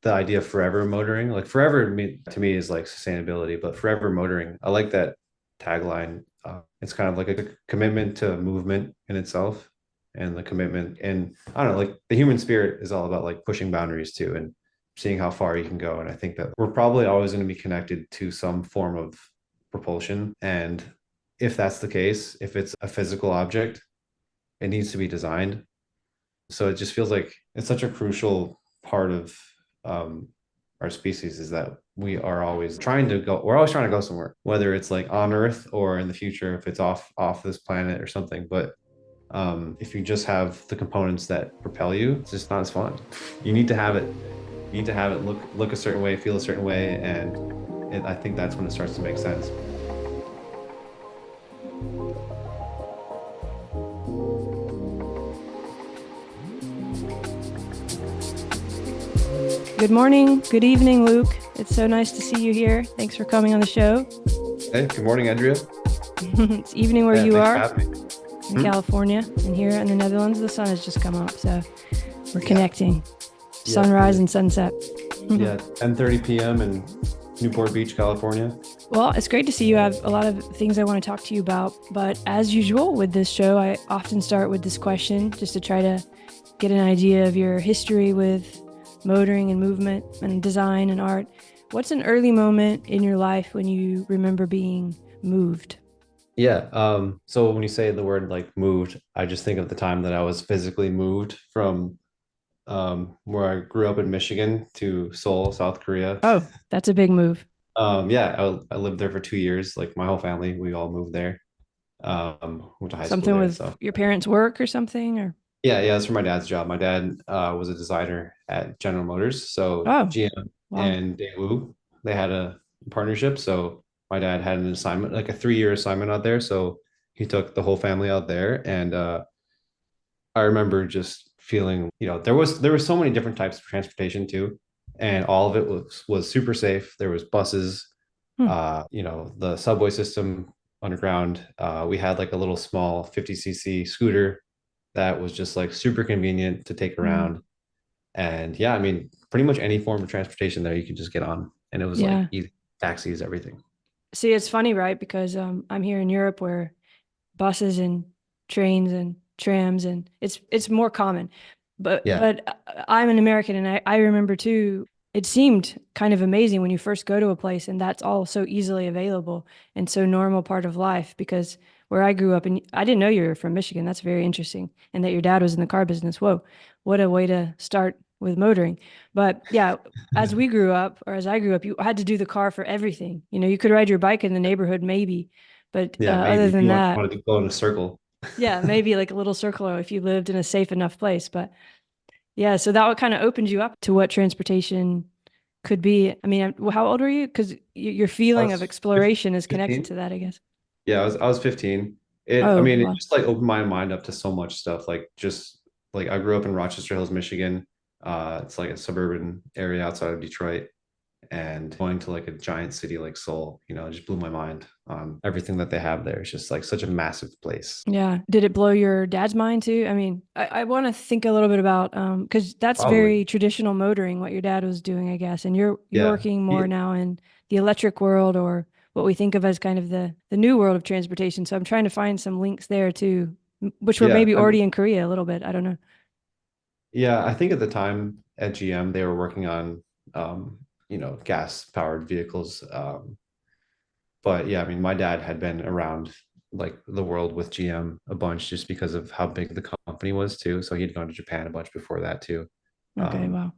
the idea of forever motoring. Like forever to me is like sustainability, but forever motoring. I like that tagline. It's kind of like a commitment to movement in itself, and the commitment. And I don't know, like the human spirit is all about like pushing boundaries too, and seeing how far you can go. And I think that we're probably always going to be connected to some form of propulsion. And if that's the case, if it's a physical object, it needs to be designed. So it just feels like it's such a crucial part of um, our species is that we are always trying to go, we're always trying to go somewhere, whether it's like on Earth or in the future, if it's off this planet or something. But if you just have the components that propel you, it's just not as fun. You need to have it. You need to have it look a certain way, feel a certain way, and I think that's when it starts to make sense. Good morning. Good evening, Luke. It's so nice to see you here. Thanks for coming on the show. Hey, good morning, Andrea. It's evening where Yeah, you thanks are for having me. in California, and here in the Netherlands, the sun has just come up, so we're connecting. Yeah, Sunrise and sunset. yeah, 10:30 p.m. in Newport Beach, California. Well, it's great to see you. I have a lot of things I want to talk to you about, but as usual with this show, I often start with this question just to try to get an idea of your history with motoring and movement and design and art. What's an early moment in your life when you remember being moved? Yeah. So when you say the word like moved, I just think of the time that I was physically moved from where I grew up in Michigan to Seoul, South Korea. Oh, that's a big move. Yeah, I lived there for 2 years. Like my whole family, we all moved there. Went to high school Something there and with stuff. your parents' work or something, or Yeah, that's for my dad's job. My dad was a designer at General Motors, so oh, GM wow. and Daewoo, they had a partnership. So my dad had an assignment, like a 3 year assignment out there. So he took the whole family out there, and I remember just feeling, there was so many different types of transportation too, and all of it was super safe. There was buses, Hmm. the subway system underground. We had like a little small 50cc scooter that was just like super convenient to take Mm. around. And yeah, I mean, pretty much any form of transportation there you could just get on, and it was like Yeah. easy taxis, everything. See, it's funny, right? Because I'm here in Europe where buses and trains and trams and it's more common. But Yeah. I'm an American and I remember too, it seemed kind of amazing when you first go to a place and that's all so easily available and so normal part of life because where I grew up and I didn't know you were from Michigan. That's very interesting. And that your dad was in the car business. Whoa, what a way to start with motoring. But yeah, as we grew up or as I grew up, you had to do the car for everything. You know, you could ride your bike in the neighborhood maybe, but Yeah, other maybe if than you that, wanted to go in a circle. yeah, maybe like a little circle if you lived in a safe enough place. But yeah, so that kind of opened you up to what transportation could be. I mean, how old were you? Because your I feeling of was exploration is connected 15. to that, I guess. Yeah, I was 15. I Oh, mean, it wow. just like opened my mind up to so much stuff. Like just like I grew up in Rochester Hills, Michigan. It's like a suburban area outside of Detroit. And going to like a giant city like Seoul, it just blew my mind on everything that they have there. It's just like such a massive place. Yeah. Did it blow your dad's mind too? I mean, I want to think a little bit about because that's Probably. very traditional motoring, what your dad was doing, I guess. And you're Yeah. working more He- now in the electric world or what we think of as kind of the new world of transportation. So I'm trying to find some links there too, which were yeah. maybe I mean, already in Korea a little bit. I don't know. yeah, I think at the time at GM they were working on gas powered vehicles. But yeah, I mean, my dad had been around like the world with GM a bunch just because of how big the company was too. So he'd gone to Japan a bunch before that too. Okay, Um, wow.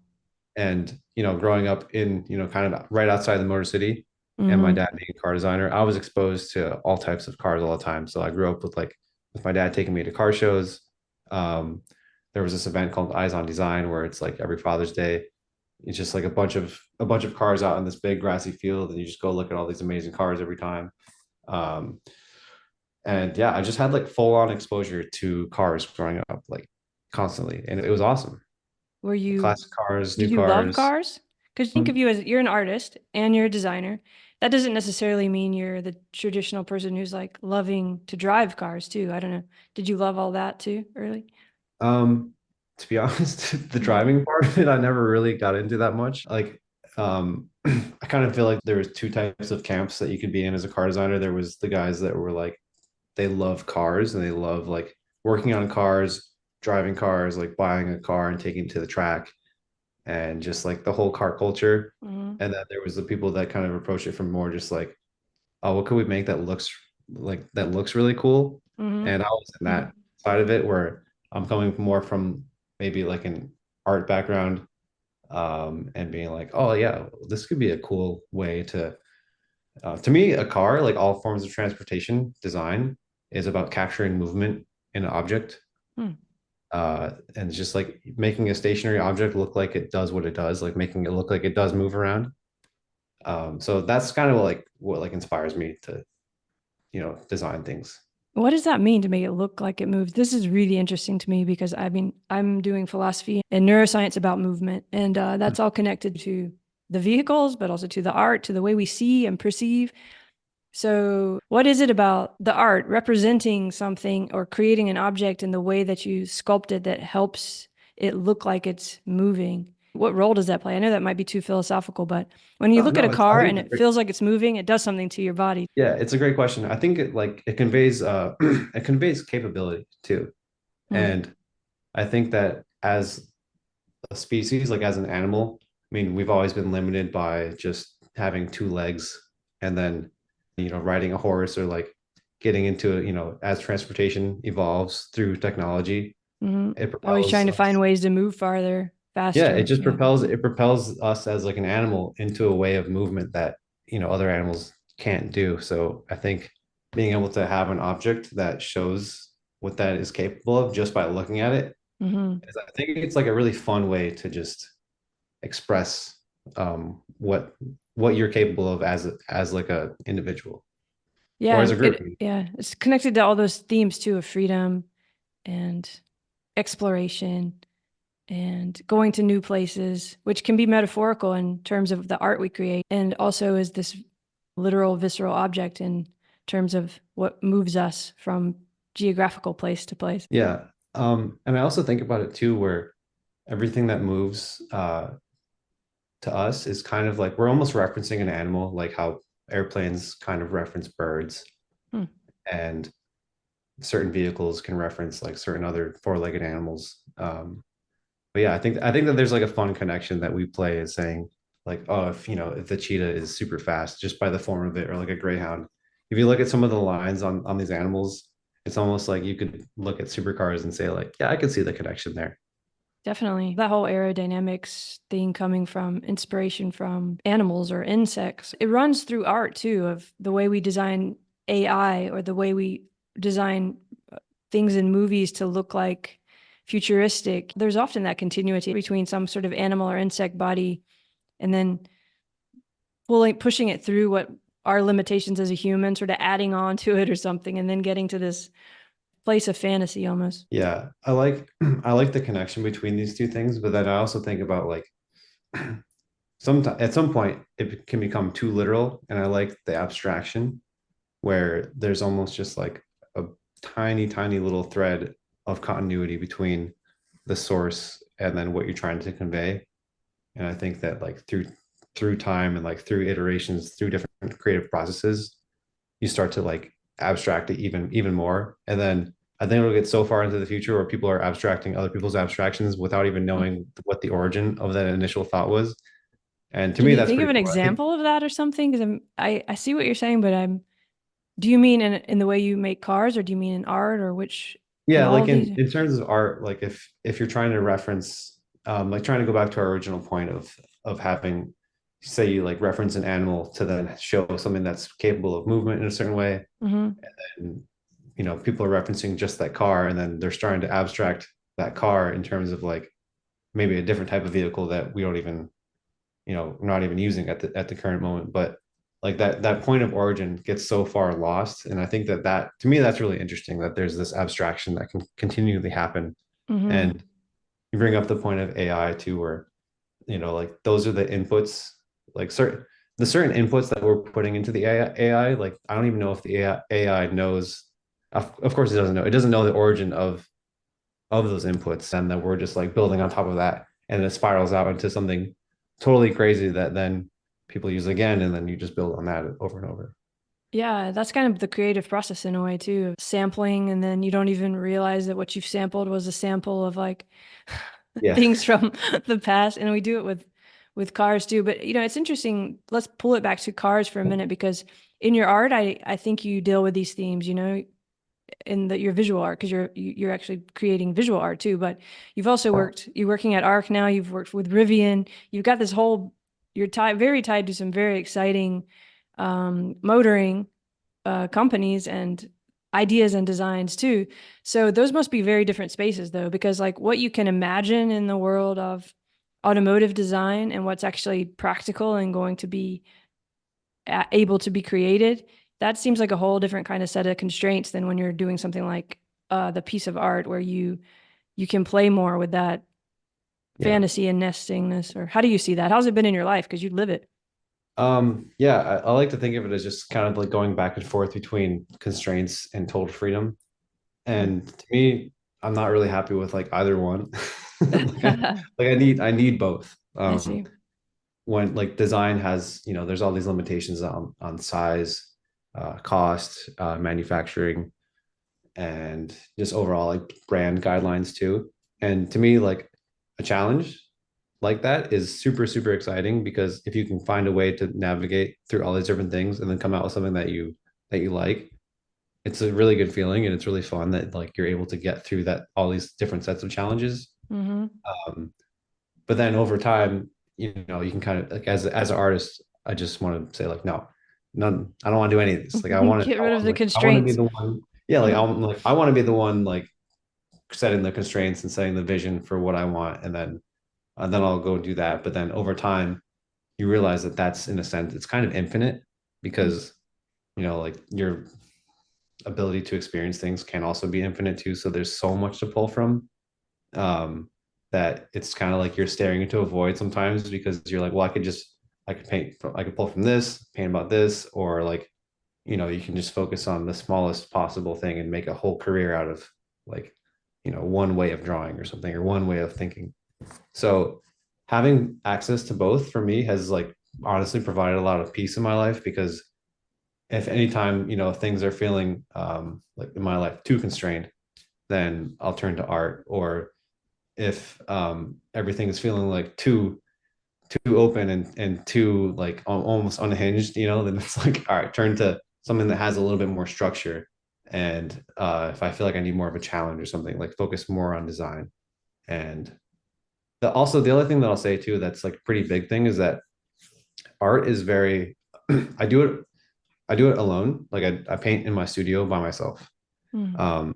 and growing up in kind of right outside the Motor City, and my Hmm. dad being a car designer, I was exposed to all types of cars all the time. So I grew up with my dad taking me to car shows. Um, there was this event called Eyes on Design where it's like every Father's Day. It's just like a bunch of cars out in this big grassy field, and you just go look at all these amazing cars every time. Um, and yeah, I just had like full on exposure to cars growing up, like constantly, and it was awesome. Were you, Classic cars, new did you love cars. cars? Because think of you as you're an artist and you're a designer. That doesn't necessarily mean you're the traditional person who's like loving to drive cars too. I don't know. Did you love all that too early? Um, to be honest. The Mhm. driving part of it, I never really got into that much. Like, I kind of feel like there was two types of camps that you could be in as a car designer. There was the guys that were like, they love cars and they love like working on cars, driving cars, like buying a car and taking it to the track and just like the whole car culture. Mhm. And then there was the people that kind of approach it from more just like, oh, what could we make that looks really cool? Mhm. And I was in that side of it where I'm coming more from maybe like an art background, and being like, oh yeah, this could be a cool way to me, a car, like all forms of transportation design, is about capturing movement in an object. Mhm. And it's just like making a stationary object look like it does what it does, like making it look like it does move around. So that's kind of like what like inspires me to, design things. What does that mean to make it look like it moves? This is really interesting to me because I mean, I'm doing philosophy and neuroscience about movement, and that's all connected to the vehicles, but also to the art, to the way we see and perceive. So, what is it about the art representing something or creating an object in the way that you sculpt it that helps it look like it's moving? What role does that play? I know that might be too philosophical, but when you No, look at a no, I car think and it's it feels like it's moving, it does something to your body. yeah, it's a great question. I think it conveys it conveys capability too. Hmm. And I think that as a species, like as an animal, I mean, we've always been limited by just having two legs and then, riding a horse or like getting into, as transportation evolves through technology, Hmm. it Always propels trying to find us. ways to move farther, Yeah, it faster. just Yeah. propels us as like an animal into a way of movement that, other animals can't do. So I think being able to have an object that shows what that is capable of just by looking at it Hmm. is, I think it's like a really fun way to just express what you're capable of as like a individual or Yeah. as a group. Yeah. It's connected to all those themes too of freedom and exploration and going to new places, which can be metaphorical in terms of the art we create, and also is this literal, visceral object in terms of what moves us from geographical place to place. Yeah. And I also think about it too, where everything that moves to us is kind of like we're almost referencing an animal, like how airplanes kind of reference birds Hmm. and certain vehicles can reference like certain other four-legged animals. But yeah, I think that there's like a fun connection that we play is saying like, oh, if the cheetah is super fast just by the form of it, or like a greyhound. If you look at some of the lines on these animals, it's almost like you could look at supercars and say like, yeah, I can see the connection there. Definitely. That whole aerodynamics thing coming from inspiration from animals or insects. It runs through art too, of the way we design AI or the way we design things in movies to look like futuristic. There's often that continuity between some sort of animal or insect body and then pushing it through what our limitations as a human, sort of adding on to it or something, and then getting to this place of fantasy almost. Yeah, I like I like the connection between these two things, but then I also think about like at some point it can become too literal, and I like the abstraction where there's almost just like a tiny, tiny little thread of continuity between the source and then what you're trying to convey. And I think that like through time and like through iterations, through different creative processes, you start to like abstract it even more. And then I think it'll get so far into the future where people are abstracting other people's abstractions without even knowing what the origin of that initial thought was. And to Can me, you that's think of pretty an cool. I think, example of that or something? Because I see what you're saying, but do you mean in the way you make cars, or do you mean in art, or which in yeah, all like of these? in terms of art, like if you're trying to reference, like trying to go back to our original point of having, say you like reference an animal to then show something that's capable of movement in a certain way, Hmm. and people are referencing just that car, and then they're starting to abstract that car in terms of like maybe a different type of vehicle that we don't even, we're not even using at the current moment, but like that point of origin gets so far lost. And I think that to me that's really interesting, that there's this abstraction that can continually happen. Hmm. And you bring up the point of AI too, where like those are the inputs, like certain inputs that we're putting into the AI. Like I don't even know if the AI knows. Of course, it doesn't know. It doesn't know the origin of of those inputs, and then we're just like building on top of that, and it spirals out into something totally crazy that then people use again, and then you just build on that over and over. Yeah, that's kind of the creative process in a way too, of sampling, and then you don't even realize that what you've sampled was a sample of like Yeah. things from the past. And we do it with cars too. But it's interesting. Let's pull it back to cars for a minute because in your art, I think you deal with these themes, in your visual art because you're actually creating visual art too. But you've also you're working at Arc now. You've worked with Rivian. You've got this whole. You're very tied to some very exciting motoring companies and ideas and designs too. So those must be very different spaces though, because like what you can imagine in the world of automotive design and what's actually practical and going to be able to be created, that seems like a whole different kind of set of constraints than when you're doing something like the piece of art where you can play more with that Yeah. fantasy and nestingness. Or how do you see that? How's it been in your life? Because you live it. Yeah, I like to think of it as just kind of like going back and forth between constraints and total freedom. And to me, I'm not really happy with like either one. I need both. I see. When like design has, there's all these limitations on size, cost, manufacturing, and just overall like brand guidelines too. And to me, like a challenge like that is super, super exciting because if you can find a way to navigate through all these different things and then come out with something that you like, it's a really good feeling and it's really fun that like you're able to get through that all these different sets of challenges. Mm-hmm. Um, but then over time, you can kind of like as an artist, I just want to say like no, none. I don't want to do any of this. Like Get rid of the I want to be constraints. the one. Yeah, like I want to be the one like setting the constraints and setting the vision for what I want, and then I'll go do that. But then over time, you realize that that's in a sense it's kind of infinite because like your ability to experience things can also be infinite too. So there's so much to pull from um, that it's kind of like you're staring into a void sometimes because you're like, well, I could paint, I could pull from this, paint about this, or like, you can just focus on the smallest possible thing and make a whole career out of like, one way of drawing or something or one way of thinking. So having access to both for me has like honestly provided a lot of peace in my life because if anytime, things are feeling like in my life too constrained, then I'll turn to art. Or if everything is feeling like too open and too like almost unhinged, then it's like, all right, turn to something that has a little bit more structure. And if I feel like I need more of a challenge or something, like focus more on design. And also the other thing that I'll say too, that's like a pretty big thing is that art is very, I do it, I do it alone. Like I paint in my studio by myself. Mm. Um,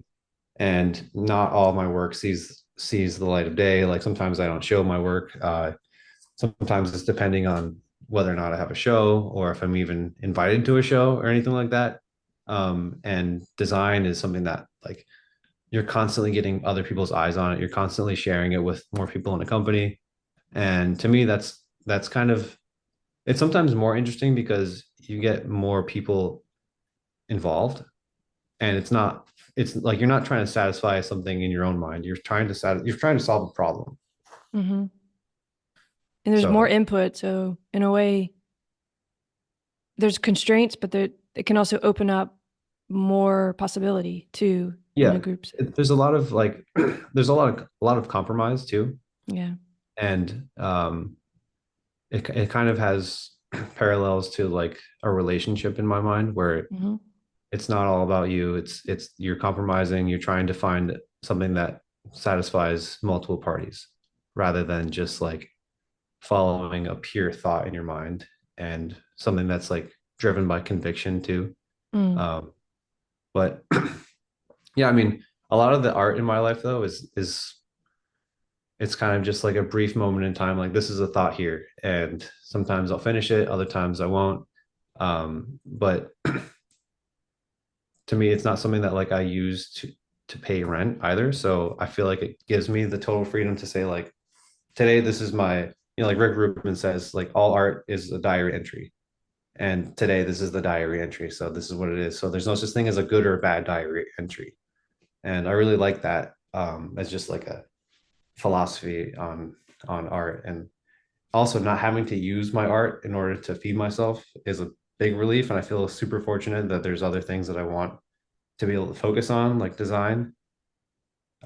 and not all my work sees the light of day. Like sometimes I don't show my work. Sometimes it's depending on whether or not I have a show or if I'm even invited to a show or anything like that. And design is something that like you're constantly getting other people's eyes on it. You're constantly sharing it with more people in a company. And to me, that's kind of it's sometimes more interesting because you get more people involved and it's like you're not trying to satisfy something in your own mind. You're trying to solve a problem. Mm-hmm. And there's more So input. So in a way, there's constraints, but it can also open up more possibility too in a yeah, group. there's a lot of like there's a lot of compromise too. Yeah. And it kind of has parallels to like a relationship in my mind where Mm-hmm. it's not all about you. It's you're compromising, you're trying to find something that satisfies multiple parties rather than just like following a pure thought in your mind and something that's like driven by conviction too. Mm. But yeah, I mean, a lot of the art in my life though is it's kind of just like a brief moment in time. Like this is a thought here, and sometimes I'll finish it, other times I won't. But to me, it's not something that like I use to pay rent either. So I feel like it gives me the total freedom to say like today this is my like Rick Rubin says like all art is a diary entry. And today this is the diary entry. So this is what it is. So there's no such thing as a good or a bad diary entry. And I really like that. as just like a philosophy on art, and also not having to use my art in order to feed myself is a big relief. And I feel super fortunate that there's other things that I want to be able to focus on, like design.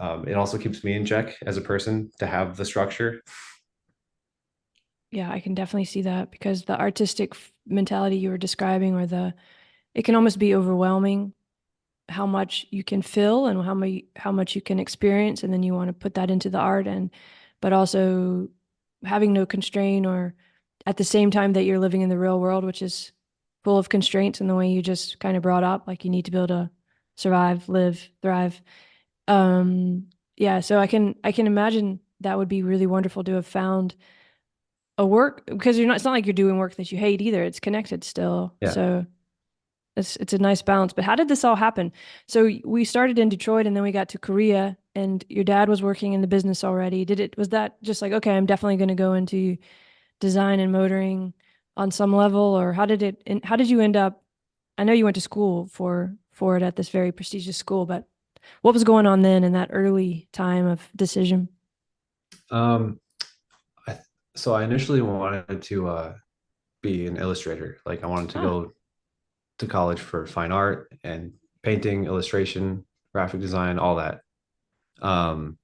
It also keeps me in check as a person to have the structure. Yeah, I can definitely see that because the artistic mentality you were describing, or it can almost be overwhelming how much you can feel and how much you can experience, and then you want to put that into the art, and but also having no constraint, or at the same time that you're living in the real world, which is full of constraints in the way you just kind of brought up, like you need to be able to survive, live, thrive. Um, yeah, so I can imagine that would be really wonderful to have found a work, because it's not like you're doing work that you hate either. It's connected still. Yeah. So it's a nice balance. But how did this all happen? So we started in Detroit and then we got to Korea, and your dad was working in the business already. Was that just like, okay, I'm definitely going to go into design and motoring on some level, or how did you end up? I know you went to school for it at this very prestigious school, but what was going on then in that early time of decision? Um, I, so I initially wanted to be an illustrator. Like I wanted to Ah, go to college for fine art and painting, illustration, graphic design, all that. Um,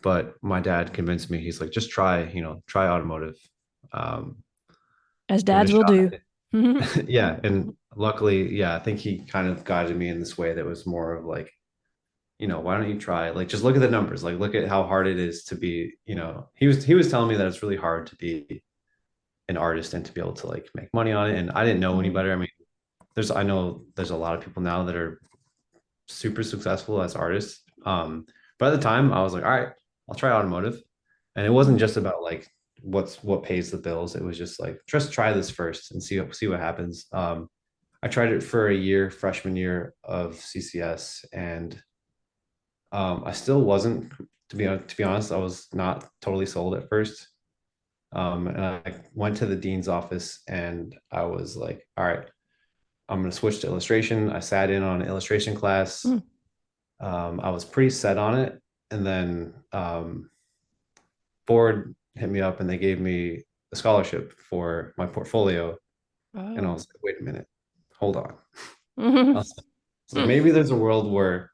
but my dad convinced me. He's like, just try, try automotive. Um, as give it a dads will do. shot. Yeah, and luckily, yeah, I think he kind of guided me in this way that was more of like, why don't you try? Like, just look at the numbers. Like, look at how hard it is to be. He was telling me that it's really hard to be an artist and to be able to like make money on it. And I didn't know any Mhm. better. I mean, I know there's a lot of people now that are super successful as artists. But at the time, I was like, all right, I'll try automotive. And it wasn't Mhm. just about like what pays the bills. It was just like just try this first and see what happens. I tried it for a year, freshman year of CCS, and I still wasn't, to be honest, I was not totally sold at first. And I went to the dean's office and I was like, all right, I'm going to switch to illustration. I sat in on an illustration class. Mm. I was pretty set on it. And then board hit me up and they gave me a scholarship for my portfolio. And I Oh. was like, wait a minute, hold on. I Mhm. was like, maybe there's a world where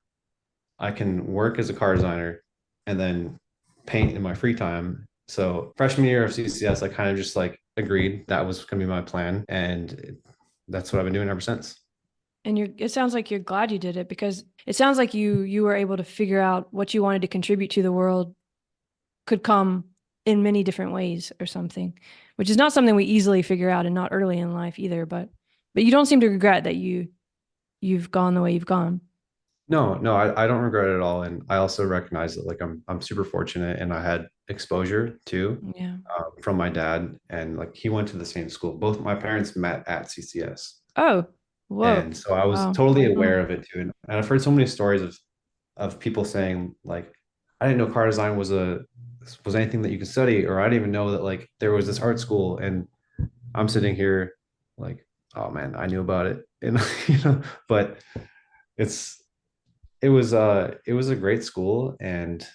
I can work as a car designer and then paint in my free time. So freshman year of CCS, I kind of just like agreed that was going to be my plan, and that's what I've been doing ever since. And it sounds like you're glad you did it, because it sounds like you were able to figure out what you wanted to contribute to the world could come in many different ways or something, which is not something we easily figure out, and not early in life either. But you don't seem to regret that you've gone the way you've gone. No, no, I don't regret it at all, and I also recognize that like I'm super fortunate, and I had exposure too Yeah. from my dad, and like he went to the same school. Both my parents met at CCS, Oh, whoa. and so I was Wow. totally Mm. aware of it too. And I've heard so many stories of people saying like, I didn't know car design was anything that you could study, or I didn't even know that like there was this art school. And I'm sitting here like, oh man, I knew about it, and but it's it was a great school, and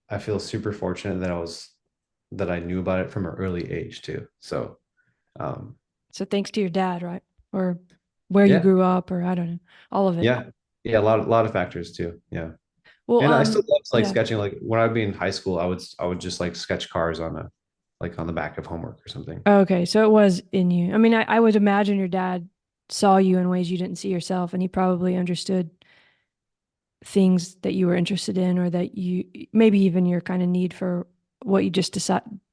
I feel super fortunate that I knew about it from an early age too. So um, So thanks to your dad, right? Or where you yeah, grew up, or I don't know, all of it. yeah, yeah, a lot of factors too. Yeah. Well, And I still love like yeah. sketching. Like when I'd be in high school, I would just like sketch cars on the back of homework or something. Okay, so it was in you. I mean, I would imagine your dad saw you in ways you didn't see yourself, and he probably understood things that you were interested in, or that you maybe even your kind of need for what you just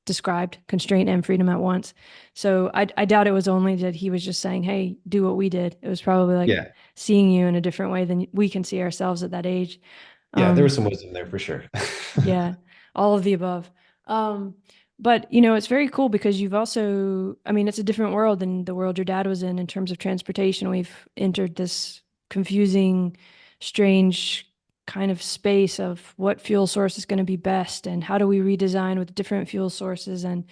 described, constraint and freedom at once. So I doubt it was only that he was just saying, "Hey, do what we did." It was probably like Yeah, seeing you in a different way than we can see ourselves at that age. yeah, there Um, was some wisdom there for sure. yeah, all of the above. Um, but it's very cool because you've also, I mean, it's a different world than the world your dad was in terms of transportation. We've entered this confusing, strange kind of space of what fuel source is going to be best, and how do we redesign with different fuel sources. And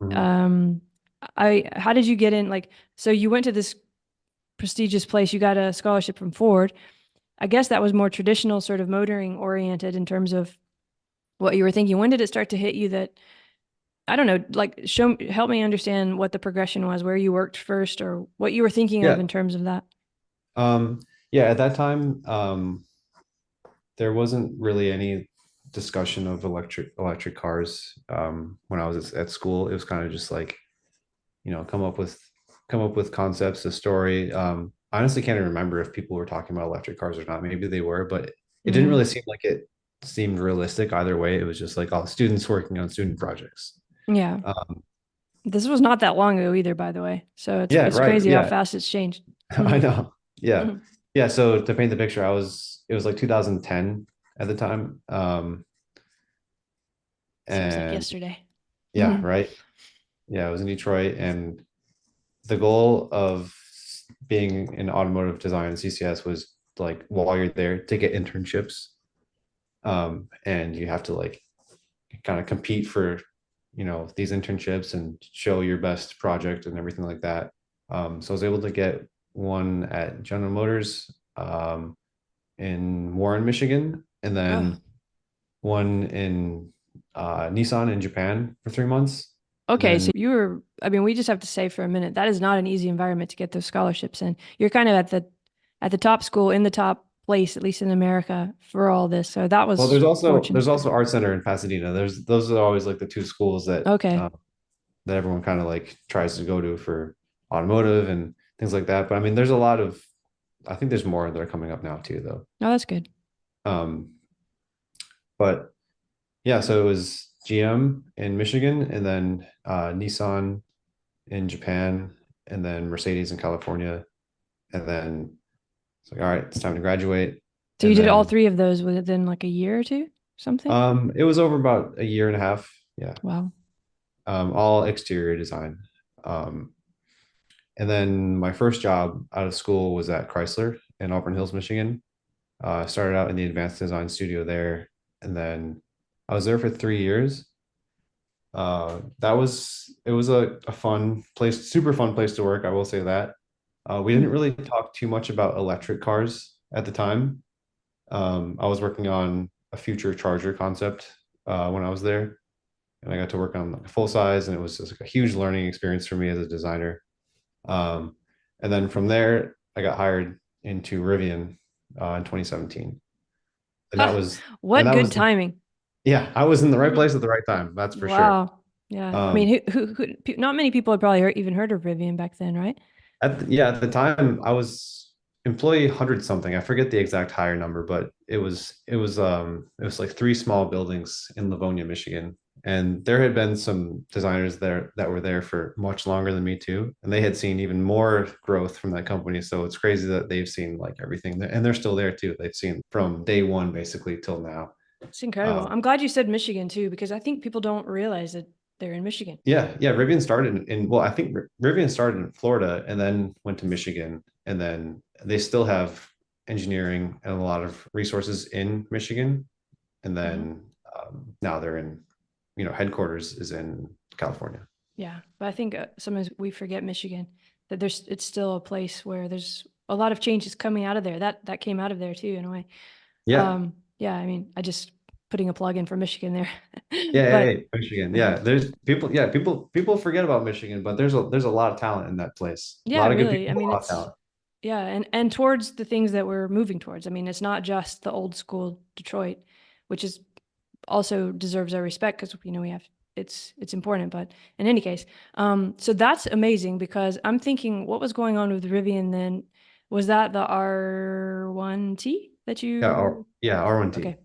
Mhm. um, how did you get in? Like, so you went to this prestigious place, you got a scholarship from Ford. I guess that was more traditional sort of motoring oriented in terms of what you were thinking. When did it start to hit you that, I don't know, like help me understand what the progression was, where you worked first or what you were thinking of Yeah. in terms of that? Um, yeah, at that time, there wasn't really any discussion of electric cars. When I was at school, it was kind of just like, come up with concepts, a story. I honestly can't even remember if people were talking about electric cars or not. Maybe they were, but it didn't Hmm. really seem like it seemed realistic either way. It was just like all students working on student projects. Yeah. Um, This was not that long ago either, by the way. So yeah, it's right. crazy how Yeah, fast it's changed. I know. Yeah. Yeah. So to paint the picture, it was like 2010 at the time. Seems like And yesterday. yeah, right. Yeah, I was in Detroit, and the goal of being in automotive design CCS was like while you're there to get internships. And you have to like kind of compete for, these internships and show your best project and everything like that. So I was able to get one at General Motors in Warren, Michigan, and Oh, then one in Nissan in Japan for 3 months. And okay. then, So I mean, we just have to say for a minute, that is not an easy environment to get those scholarships in. You're kind of at the top school in the top place, at least in America, for all this. So that well, was fortunate. there's also Art Center in Pasadena. Those are always like the two schools Okay. that everyone kind of like tries to go to for automotive and things like that. But I mean, there's a lot of, I think there's more that are coming up now too, though. No, that's good. Um, but yeah, so it was GM in Michigan, and then Nissan in Japan, and then Mercedes in California, and then it's like, all right, it's time to graduate. So you And did all then three of those within like a year or two, something? it was over about a year and a half. Yeah. Wow. All exterior design. Um, and then my first job out of school was at Chrysler in Auburn Hills, Michigan. I started out in the advanced design studio there, and then I was there for 3 years. It was a fun place, super fun place to work. I will say that. We didn't Hmm. really talk too much about electric cars at the time. I was working on a future charger concept when I was there, and I got to work on like a full size, and it was just like a huge learning experience for me as a designer. Um, and then from there, I got hired into Rivian in 2017, and Ha, and what that good was timing. yeah, I was in the right Mhm. place at the right time. That's for sure. Wow. Yeah. I mean, Um, not many people had probably even heard of Rivian back then, right? yeah, at the time I was employee 100 something. I forget the exact hire number, but it was like three small buildings in Livonia, Michigan. And there had been some designers there that were there for much longer than me too. And they had seen even more growth from that company. So it's crazy that they've seen like everything, and they're still there too. They've seen from day one basically till now. It's incredible. Um, I'm glad you said Michigan too, because I think people don't realize that they're in Michigan. yeah, Rivian started well, I think Rivian started in Florida and then went to Michigan, and then they still have engineering and a lot of resources in Michigan, and Hmm. then now they're in, headquarters is in California. Yeah, but I think sometimes we forget Michigan, that it's still a place where there's a lot of changes coming out of there. That came out of there too, in a way. Yeah, Yeah, I mean, I just putting a plug in for Michigan there, yeah, but Michigan. Yeah, there's people. Yeah, people forget about Michigan, but there's a lot of talent in that place. A yeah, lot of good really. I people, a mean, lot of it's talent. yeah, and towards the things that we're moving towards. I mean, it's not just the old school Detroit, which is also deserves our respect because we have it's important. But in any case, so that's amazing because I'm thinking what was going on with Rivian then? Was that the R1T that you? Yeah, R1T. Okay,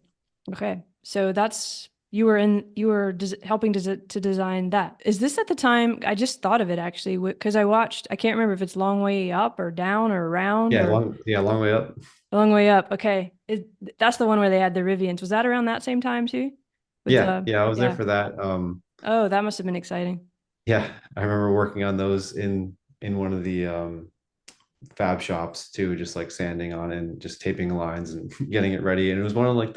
okay. So that's you were helping to design that. Is this at the time? I just thought of it actually because I watched. I can't remember if it's long way up or down or around or Long way up. a long way up. Okay, that's the one where they had the Rivians. Was that around that same time too? With the Yeah, I was there yeah. for that. Oh, that must have been exciting. Yeah, I remember working on those in one of the fab shops too, just like sanding on and just taping lines and getting it ready. And it was one of like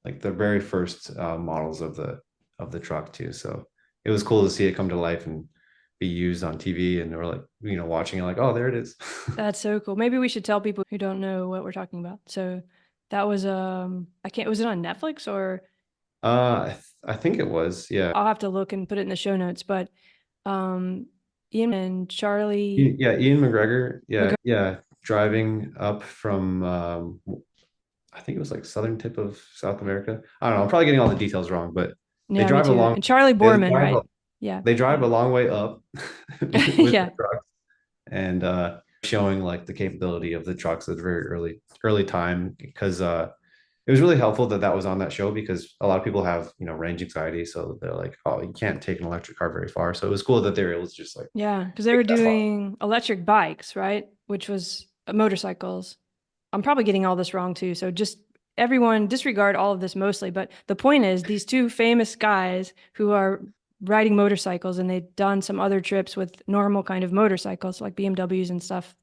like the very first models of the truck too. So it was cool to see it come to life and be used on TV, and we're like, watching it like, oh, there it is. That's so cool. Maybe we should tell people who don't know what we're talking about. So that was I can't was it on Netflix or I think it was, yeah. I'll have to look and put it in the show notes, but um Ian and Charlie Yeah, Ian McGregor. Yeah, McGregor. yeah. Driving up from I think it was like southern tip of South America. I don't know. I'm probably getting all the details wrong, but they Yeah, me drive a too. long And Charlie they Borman, drive a, right? Yeah. they drive a long way up with the Yeah. trucks, and showing like the capability of the trucks at a very early time, because it was really helpful that that was on that show, because a lot of people have range anxiety, so they're like, oh, you can't take an electric car very far. So it was cool that they were able to just like Yeah, because they take were that far. doing electric bikes, right? Which was motorcycles. I'm probably getting all this wrong too. So just everyone disregard all of this mostly. But the point is, these two famous guys who are riding motorcycles and they've done some other trips with normal kind of motorcycles like BMWs and stuff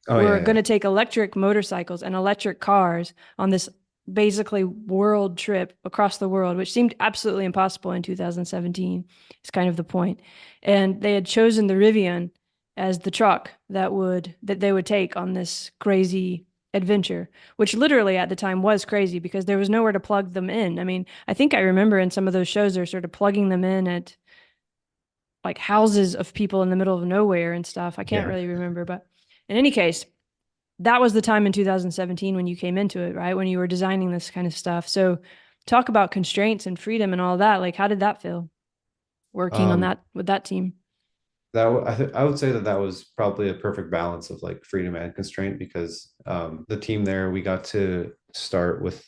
Oh were yeah, going yeah. to take electric motorcycles and electric cars on this basically world trip across the world, which seemed absolutely impossible in 2017. Is kind of the point. And they had chosen the Rivian as the truck that they would take on this crazy adventure, which literally at the time was crazy because there was nowhere to plug them in. I mean, I think I remember in some of those shows they're sort of plugging them in at like houses of people in the middle of nowhere and stuff. I can't Yeah. really remember, but in any case, that was the time in 2017 when you came into it, right? When you were designing this kind of stuff. So talk about constraints and freedom and all that. Like, how did that feel working on Um, that with that team? I would say that that was probably a perfect balance of like freedom and constraint, because the team there, we got to start with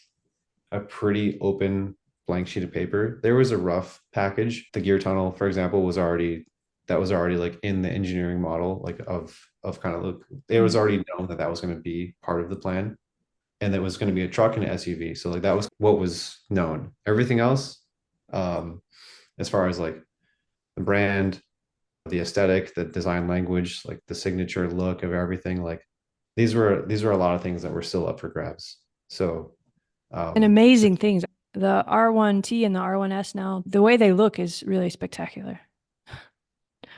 a pretty open blank sheet of paper. There was a rough package. The gear tunnel, for example, was already like in the engineering model, like of kind of look. It was Mm. already known that that was going to be part of the plan, and that was going to be a truck and an SUV. So like that was what was known. Everything else, um, as far as like the brand, the aesthetic, the design language, like the signature look of everything, like these were a lot of things that were still up for grabs. So And um amazing things. The R1T and the R1S now, the way they look is really spectacular.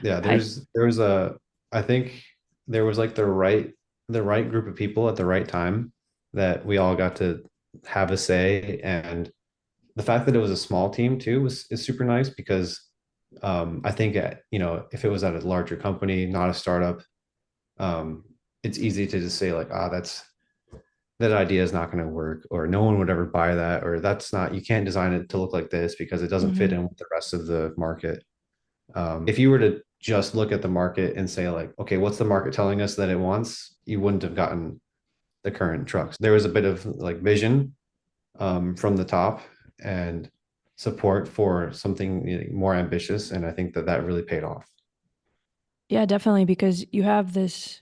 yeah, I there was a I think there was like the right group of people at the right time, that we all got to have a say. And the fact that it was a small team too is super nice, because I think if it was at a larger company, not a startup, um it's easy to just say like, that idea is not going to work, or no one would ever buy that, or that's not, you can't design it to look like this because it doesn't fit Mhm. in with the rest of the market. If you were to just look at the market and say like, okay, what's the market telling us that it wants, you wouldn't have gotten the current trucks. There was a bit of like vision from the top, and support for something more ambitious, and I think that that really paid off. Yeah, definitely, because you have this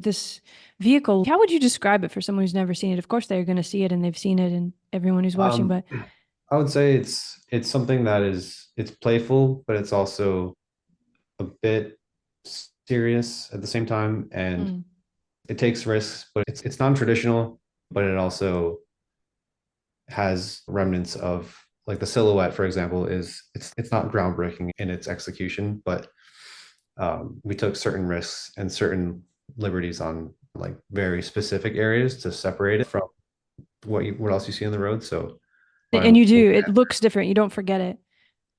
vehicle. How would you describe it for someone who's never seen it? Of course, they're going to see it and they've seen it, and everyone who's watching. um, But I would say it's something that it's playful, but it's also a bit serious at the same time, and mm, it takes risks, but it's non-traditional, but it also has remnants of, like, the silhouette, for example, is it's not groundbreaking in its execution, but we took certain risks and certain liberties on like very specific areas to separate it from what else you see on the road. So and I'm you do. looking It at, looks different. You don't forget it.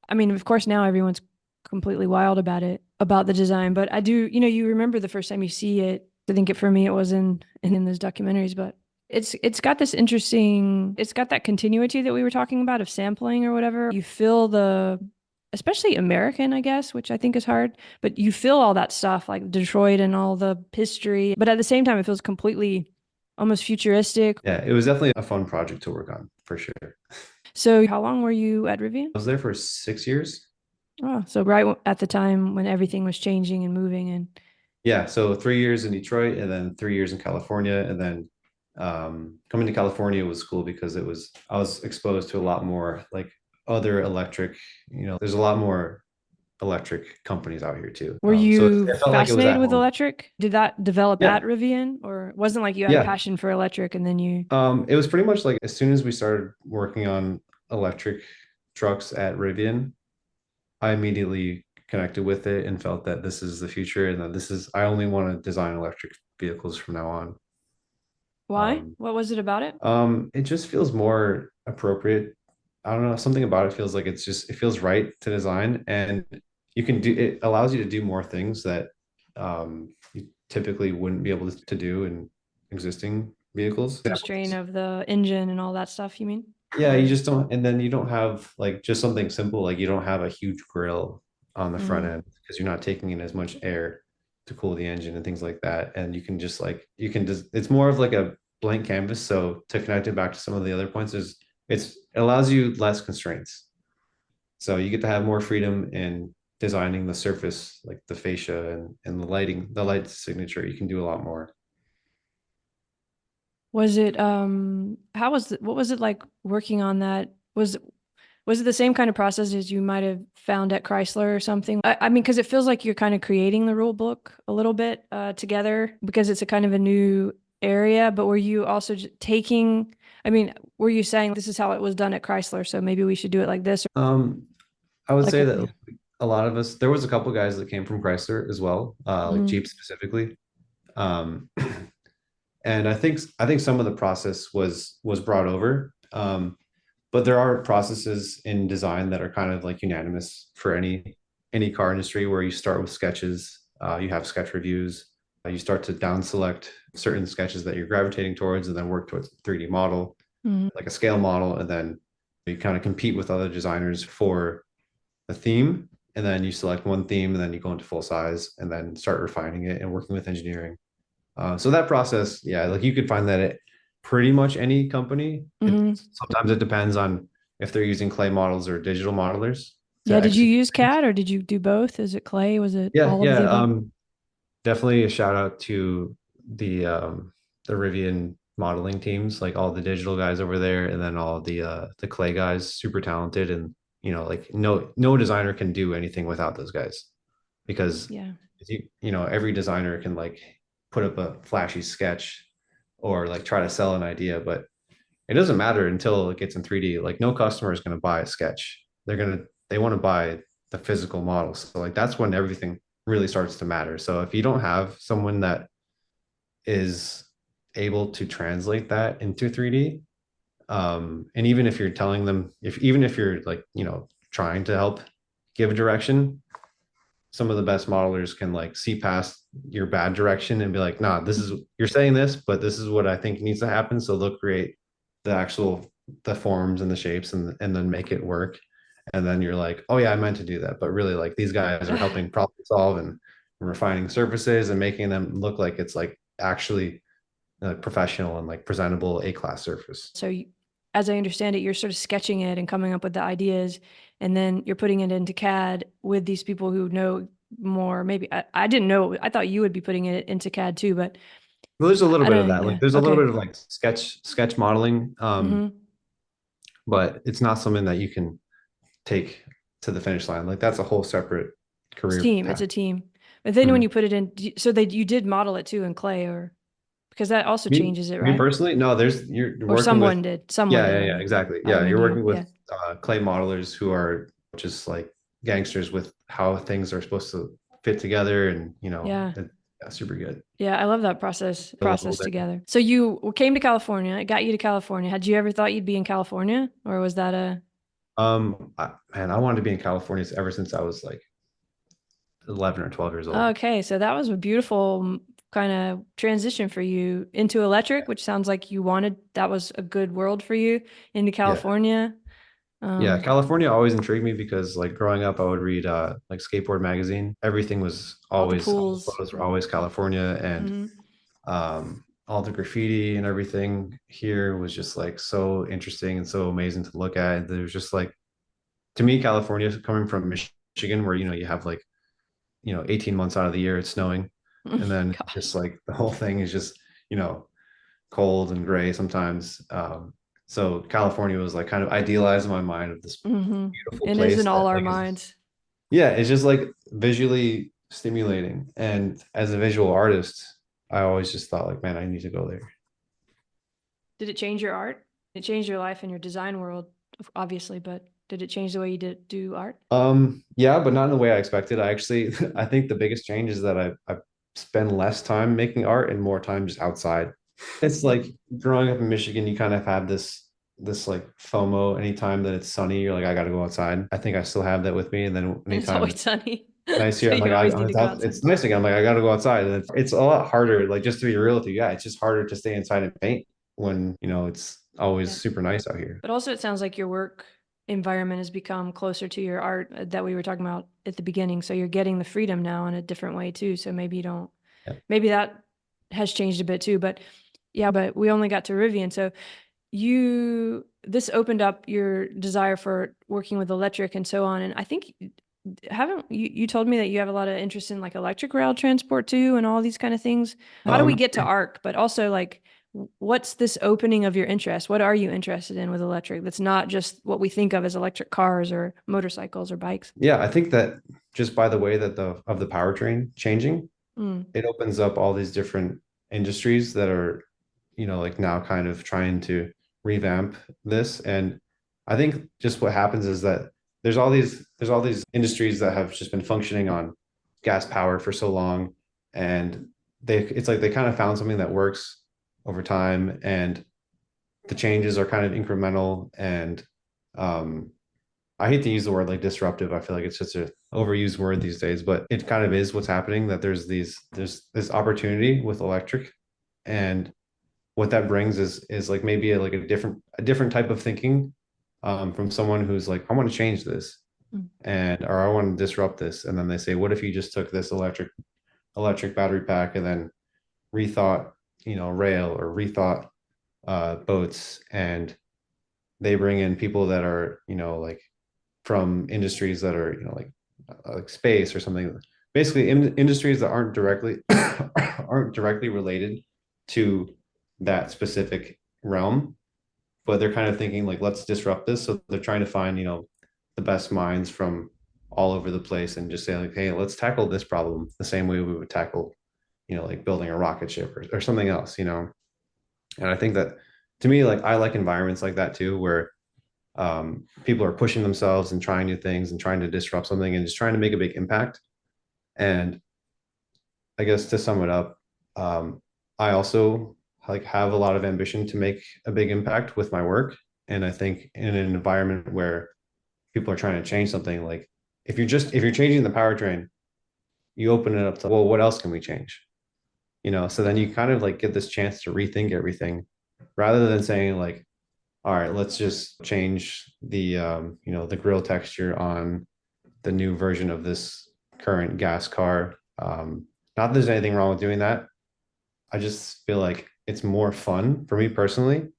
I mean, of course, now everyone's completely wild about it, about the design. But I do. You remember the first time you see it. I think it for me, it was in those documentaries, but. It's got this interesting, it's got that continuity that we were talking about of sampling or whatever. You feel especially American, I guess, which I think is hard, but you feel all that stuff like Detroit and all the history, but at the same time, it feels completely almost futuristic. yeah, it was definitely a fun project to work on for sure. So how long were you at Rivian? I was there for 6 years. Oh, so right at the time when everything was changing and moving and Yeah, so 3 years in Detroit, and then 3 years in California, and then coming to California was cool because I was exposed to a lot more like other electric. There's a lot more electric companies out here too. were So you it felt like it was fascinated at with home. electric? Did that develop Yeah, at Rivian or it wasn't like you had a yeah. passion for electric and then you It was pretty much like as soon as we started working on electric trucks at Rivian, I immediately connected with it and felt that this is the future and that I only want to design electric vehicles from now on. Why? Um, What was it about it? it just feels more appropriate. I don't know, something about it feels like it feels right to design, and it allows you to do more things that you typically wouldn't be able to do in existing vehicles. Constraint of the engine and all that stuff, you mean? Yeah, you Or just don't, and then you don't have like just something simple, like you don't have a huge grill on the front mm, end because you're not taking in as much air to cool the engine and things like that. And you can just like, you can just, it's more of like a blank canvas. So to connect it back to some of the other points is it allows you less constraints. So you get to have more freedom in designing the surface, like the fascia and the lighting, the light signature. You can do a lot more. was it how was it, what was it like working on that? Was it the same kind of process as you might have found at Chrysler or something? I mean, because it feels like you're kind of creating the rule book a little bit together because it's a kind of a new area. But were you also taking, I mean, were you saying this is how it was done at Chrysler, so maybe we should do it like this? Or Um, I would like, say that yeah. a lot of us, there was a couple guys that came from Chrysler as well, like Mhm. Jeep specifically. Um, and I think some of the process was brought over. But there are processes in design that are kind of like unanimous for any car industry where you start with sketches, you have sketch reviews, you start to down select certain sketches that you're gravitating towards and then work towards a 3D model, Mhm. like a scale model, and then you kind of compete with other designers for the theme. And then you select one theme and then you go into full size and then start refining it and working with engineering. So that process, yeah, like you could find that at pretty much any company. It Mhm. sometimes it depends on if they're using clay models or digital modelers Yeah, to did you execute use things. CAD or did you do both? Is it clay? Was it Yeah, all of the yeah. above? Definitely a shout out to the Rivian modeling teams, like all the digital guys over there, and then all the clay guys, super talented, and like no designer can do anything without those guys because Yeah. every designer can like put up a flashy sketch or like try to sell an idea, but it doesn't matter until it gets in 3D. Like no customer is going to buy a sketch. They want to buy the physical model. So like that's when everything really starts to matter. So if you don't have someone that is able to translate that into 3D, and even if you're telling them, if even if you're like, trying to help give a direction, some of the best modelers can like see past your bad direction and be like, nah, you're saying this, but this is what I think needs to happen. So they'll create the forms and the shapes and then make it work. And then you're like, oh yeah, I meant to do that. But really like these guys are helping problem solve and refining surfaces and making them look like it's like actually professional and like presentable A-class surface. So as I understand it, you're sort of sketching it and coming up with the ideas, and then you're putting it into CAD with these people who know more. Maybe I didn't know. I thought you would be putting it into CAD too, but Well, there's a little I bit of don't. that. Like Yeah. there's a little Okay. bit of like sketch modeling, Mm-hmm. but it's not something that you can take to the finish line. Like that's a whole separate It's career team. It's path. a team. But then when Mhm. you put it in, so that you did model it too in clay, or because that also Me, changes it, me right? personally, no, you're Or working with, someone did. Someone yeah, did. yeah, I yeah, mean, exactly. I don't Yeah, mean you're you. working Yeah. with clay modelers who are just like gangsters with how things are supposed to fit together, and Yeah. yeah, super good. Yeah, I love that process Building. together. So you came to California. It got you to California. Had you ever thought you'd be in California, or was that a Man, I wanted to be in California ever since I was like 11 or 12 years old. okay? So that was a beautiful kind of transition for you into electric, which sounds like you wanted. That was a good world for you into Yeah. California. Yeah, Um, California always intrigued me because like growing up, I would read like skateboard magazine. Everything was all the always, all the pools. photos were always California, and Hmm. all the graffiti and everything here was just like so interesting and so amazing to look at. There's just like, to me, California coming from Michigan, where you have like 18 months out of the year it's snowing, and then Gosh. just like the whole thing is just you know cold and gray sometimes. So California was like kind of idealized in my mind of this Hmm. beautiful And is in place all that our like minds. yeah, it's just like visually stimulating. And as a visual artist, I always just thought like, man, I need to go there. Did it change your art? It changed your life and your design world, obviously, but Did it change the way you do art? Yeah, but not in the way I expected. I actually I think the biggest change is that I spend less time making art and more time just outside. It's like growing up in Michigan, you kind of have this like FOMO. Anytime that it's sunny, you're like, I gotta go outside. I think I still have that with me. And then And it's anytime always it's sunny. nice here, So I'm you like, always need to go outside. it's nice again. I'm like, I gotta go outside. And it's a lot harder, like just to be real with you. Yeah, it's just harder to stay inside and paint when, it's always Yeah. super nice out here. But also, it sounds like your work environment has become closer to your art that we were talking about at the beginning. So you're getting the freedom now in a different way too. So maybe you don't, Yeah. maybe that has changed a bit too. But yeah, but we only got to Rivian. So this opened up your desire for working with electric and so on. And I think, haven't you told me that you have a lot of interest in like electric rail transport too and all these kind of things? How do we get to ARC? But also like, what's this opening of your interest? What are you interested in with electric? That's not just what we think of as electric cars or motorcycles or bikes. Yeah, I think that just by the way that the powertrain changing, Mm. it opens up all these different industries that are, like now kind of trying to revamp this. And I think just what happens is that there's all these industries that have just been functioning on gas power for so long, and it's like they kind of found something that works over time, and the changes are kind of incremental. And um I hate to use the word like disruptive. I feel like it's just a overused word these days, but it kind of is what's happening, that there's this opportunity with electric. And what that brings is like maybe like a different type of thinking, from someone who's like, I want to change this, Mm. and or I want to disrupt this. And then they say, what if you just took this electric battery pack and then rethought, rail, or rethought boats. And they bring in people that are, like from industries that are, like space or something. Basically, industries that aren't directly related to that specific realm, but they're kind of thinking like, let's disrupt this. So they're trying to find, the best minds from all over the place, and just say like, hey, let's tackle this problem the same way we would tackle, like building a rocket ship, or something else. And I think that, to me, like, I like environments like that too, where people are pushing themselves and trying new things and trying to disrupt something and just trying to make a big impact. And I guess to sum it up, I also like have a lot of ambition to make a big impact with my work. And I think in an environment where people are trying to change something, like if you're changing the powertrain, you open it up to, well, what else can we change? So then you kind of like get this chance to rethink everything, rather than saying like, all right, let's just change the grill texture on the new version of this current gas car. Not that there's anything wrong with doing that. I just feel like it's more fun for me personally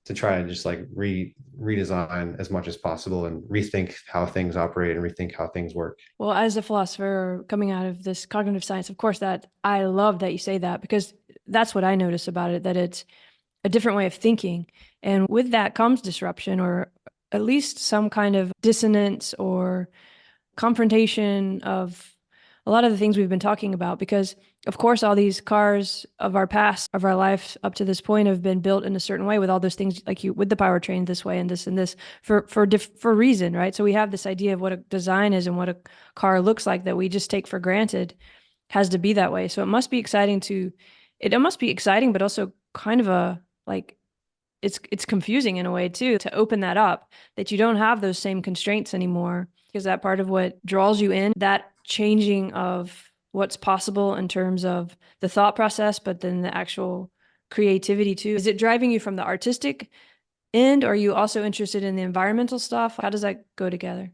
to try and just like redesign as much as possible and rethink how things operate and rethink how things work. Well, as a philosopher coming out of this cognitive science, of course, that I love that you say that because that's what I notice about it, that it's a different way of thinking. And with that comes disruption or at least some kind of dissonance or confrontation of a lot of the things we've been talking about. Because, of course, all these cars of our past, of our life up to this point, have been built in a certain way with all those things, like you with the powertrain this way and this for reason, right? So we have this idea of what a design is and what a car looks like that we just take for granted has to be that way. So it must be exciting it must be exciting, but also kind of a like it's confusing in a way too to open that up, that you don't have those same constraints anymore, because that part of what draws you in, that changing of what's possible in terms of the thought process, but then the actual creativity too. Is it driving you from the artistic end? Or are you also interested in the environmental stuff? How does that go together?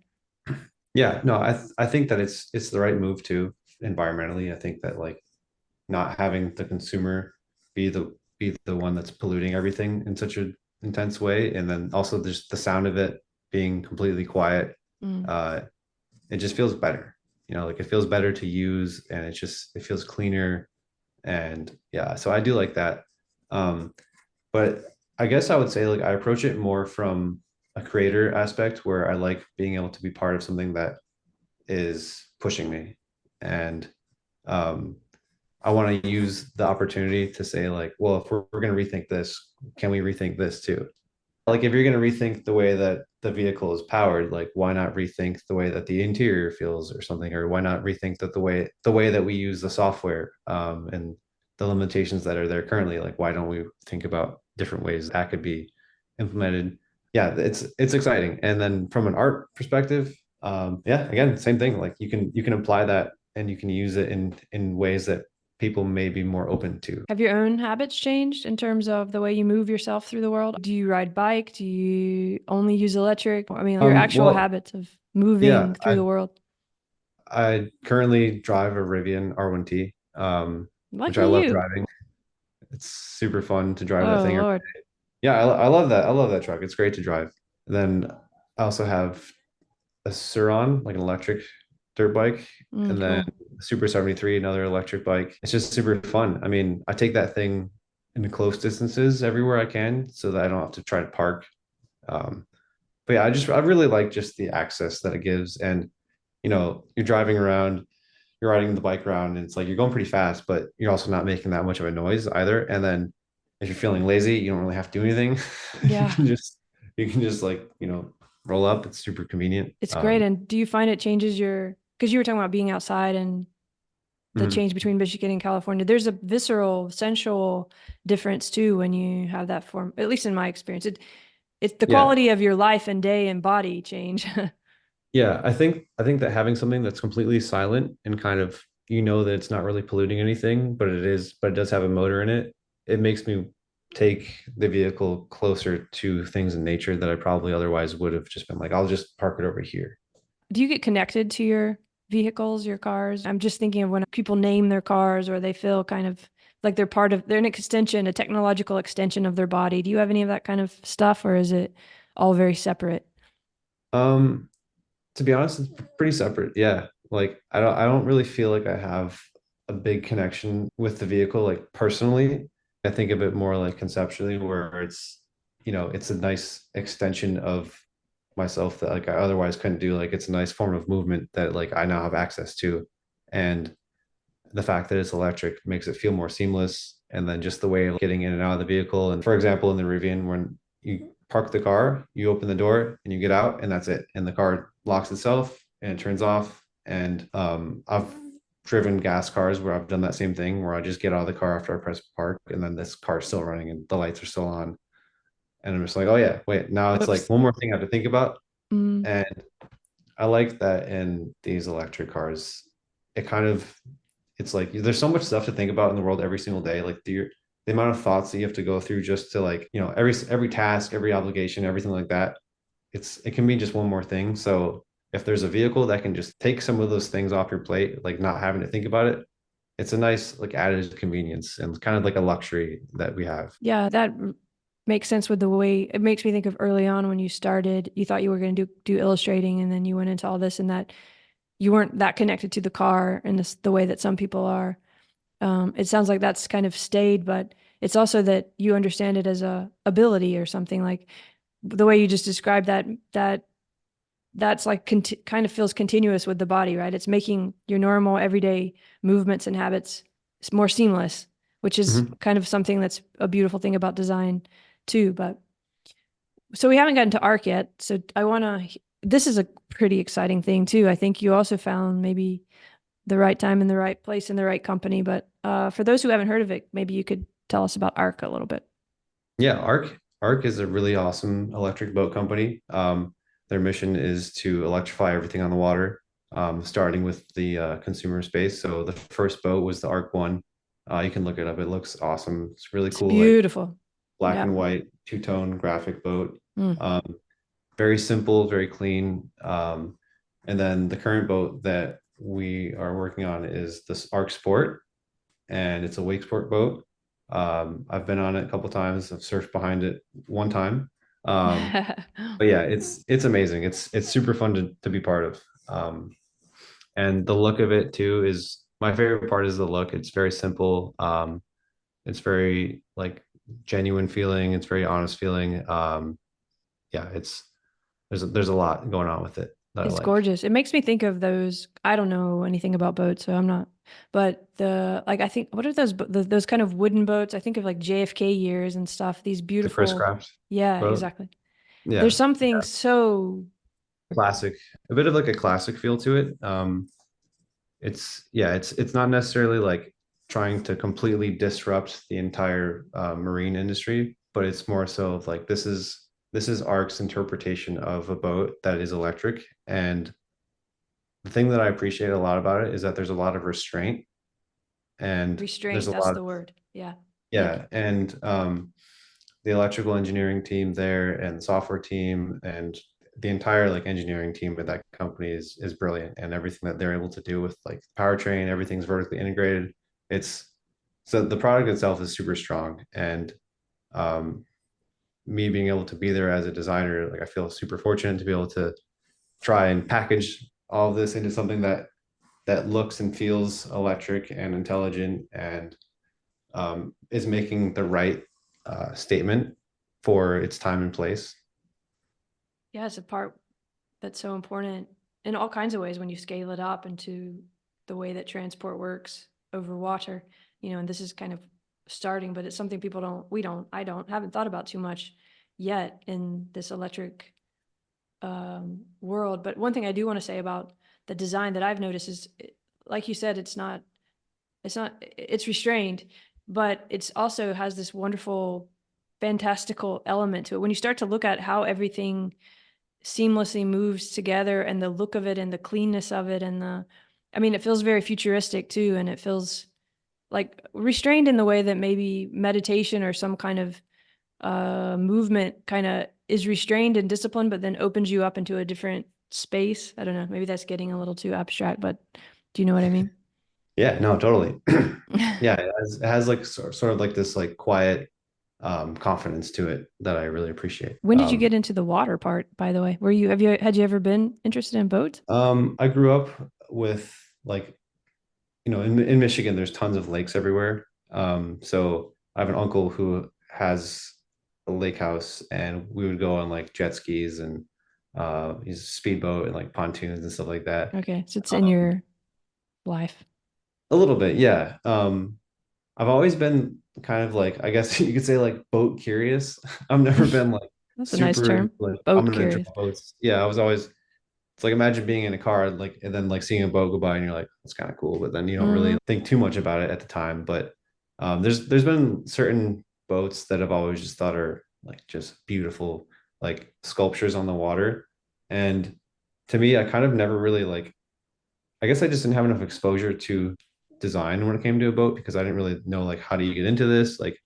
Yeah, no, I think that it's the right move too, environmentally. I think that like not having the consumer be the one that's polluting everything in such an intense way, and then also just the sound of it being completely quiet, Mm. it just feels better. Like it feels better to use, and it feels cleaner. And yeah, so I do like that. But I guess I would say like I approach it more from a creator aspect, where I like being able to be part of something that is pushing me. And um I want to use the opportunity to say like, well, if we're going to rethink this, can we rethink this too? Like if you're going to rethink the way that the vehicle is powered, like why not rethink the way that the interior feels or something, or why not rethink that the way that we use the software and the limitations that are there currently, like why don't we think about different ways that could be implemented? Yeah, it's exciting. And then from an art perspective, yeah, again, same thing. Like you can apply that and you can use it in ways that people may be more open to. Have your own habits changed in terms of the way you move yourself through the world? Do you ride bike? Do you only use electric? I mean, your actual Well, habits of yeah, moving through the world. I currently drive a Rivian R1T, which Lucky I love you. driving. It's super fun to drive that Oh, thing. Lord. Yeah, I love that. I love that truck. It's great to drive. Then I also have a Suron, like an electric dirt bike, and then Cool. Super 73, another electric bike. It's just super fun. I mean, I take that thing in close distances everywhere I can so that I don't have to try to park. Um, but yeah, I really like just the access that it gives. And you're driving around, you're riding the bike around, and it's like you're going pretty fast, but you're also not making that much of a noise either. And then if you're feeling lazy, you don't really have to do anything. you Yeah, can just you can just like, roll up. It's super convenient. it's great. And do you find it changes because you were talking about being outside and the Mhm. change between Michigan and California. There's a visceral, sensual difference too when you have that form, at least in my experience. It's the Yeah. quality of your life and day and body change. Yeah, I think that having something that's completely silent and kind of that it's not really polluting anything, but it does have a motor in it. It makes me take the vehicle closer to things in nature that I probably otherwise would have just been like, I'll just park it over here. Do you get connected to your vehicles, your cars? I'm just thinking of when people name their cars or they feel kind of like they're an extension, a technological extension of their body. Do you have any of that kind of stuff, or is it all very separate? Um, to be honest, it's pretty separate. Yeah. Like I don't really feel like I have a big connection with the vehicle, like personally. I think of it more like conceptually, where it's a nice extension of myself that like I otherwise couldn't do. Like it's a nice form of movement that like I now have access to. And the fact that it's electric makes it feel more seamless. And then just the way of getting in and out of the vehicle. And for example, in the Rivian, when you park the car, you open the door and you get out, and that's it. And the car locks itself and it turns off. And I've driven gas cars where I've done that same thing, where I just get out of the car after I press park, and then this car's still running and the lights are still on. And I'm just like, oh yeah, wait, now it's like Whoops. one more thing I have to think about. Mm, And I like that in these electric cars. It kind of it's like there's so much stuff to think about in the world every single day. Like the amount of thoughts that you have to go through just to like, every task, every obligation, everything like that. It can be just one more thing. So if there's a vehicle that can just take some of those things off your plate, like not having to think about it, it's a nice like added convenience and kind of like a luxury that we have. yeah, makes sense with the way it makes me think of early on when you started. You thought you were going to do illustrating, and then you went into all this, and that you weren't that connected to the car in the way that some people are. It sounds like that's kind of stayed, but it's also that you understand it as a ability or something like the way you just described that's like kind of feels continuous with the body, right? It's making your normal everyday movements and habits more seamless, which is Mhm. kind of something that's a beautiful thing about design too. But so we haven't gotten to ARC yet. So this is a pretty exciting thing too. I think you also found maybe the right time in the right place in the right company. But for those who haven't heard of it, maybe you could tell us about ARC a little bit. Yeah, Arc is a really awesome electric boat company. Their mission is to electrify everything on the water, starting with the consumer space. So the first boat was the Arc One. You can look it up. It looks awesome. It's really It's cool, like beautiful. black Yeah. and white two-tone graphic boat. Mm. Um, very simple, very clean. And then the current boat that we are working on is this Arc Sport, and it's a wake sport boat. I've been on it a couple times. I've surfed behind it one time. But yeah, it's amazing. It's super fun to be part of. And the look of it too is my favorite part is the look. It's very simple. It's very like genuine feeling. It's very honest feeling. Yeah, there's a lot going on with it that I It's like. gorgeous. It makes me think of those. I don't know anything about boats, so I'm not. But I think, what are those kind of wooden boats? I think of like JFK years and stuff. These The Chris beautiful. Craft Yeah, boat. exactly. Yeah. There's something so Classic, a bit of like a classic feel to it. It's yeah, it's not necessarily like trying to completely disrupt the entire marine industry, but it's more so of like this is ARC's interpretation of a boat that is electric. And the thing that I appreciate a lot about it is that there's a lot of restraint and there's restraint. a That's lot the of, word. Yeah. Thank you. yeah, and the electrical engineering team there and the software team and the entire like engineering team at that company is brilliant, and everything that they're able to do with like powertrain, everything's vertically integrated. It's so the product itself is super strong, and um, me being able to be there as a designer, like I feel super fortunate to be able to try and package all of this into something that looks and feels electric and intelligent and is making the right statement for its time and place. Yeah, it's a part that's so important in all kinds of ways when you scale it up into the way that transport works over water. And this is kind of starting, but it's something people don't, we don't, I don't, haven't thought about too much yet in this electric world. But one thing I do want to say about the design that I've noticed is, like you said, it's restrained, but it's also has this wonderful, fantastical element to it. When you start to look at how everything seamlessly moves together and the look of it and the cleanness of it I mean, it feels very futuristic too. And it feels like restrained in the way that maybe meditation or some kind of movement kind of is restrained and disciplined, but then opens you up into a different space. I don't know. Maybe that's getting a little too abstract, but do you know what I mean? Yeah, no, totally. Yeah, it has like sort of like this like quiet confidence to it that I really appreciate. When did you get into the water part, by the way? Had you ever been interested in boats? I grew up with like, in Michigan, there's tons of lakes everywhere. So I have an uncle who has a lake house, and we would go on like jet skis and he's a speedboat and like pontoons and stuff like that. Okay, so it's in Um, your life. a little bit, yeah. I've always been kind of like, I guess you could say like boat curious. I've never been like That's a nice super into term. like I'm Boat gonna draw curious. boats. Yeah, I was always it's like imagine being in a car like and then like seeing a boat go by and you're like, that's kind of cool, but then you don't Hmm. really think too much about it at the time. But there's been certain boats that I've always just thought are like just beautiful, like sculptures on the water. And to me, I kind of never really like I guess I just didn't have enough exposure to design when it came to a boat because I didn't really know like how do you get into this? Like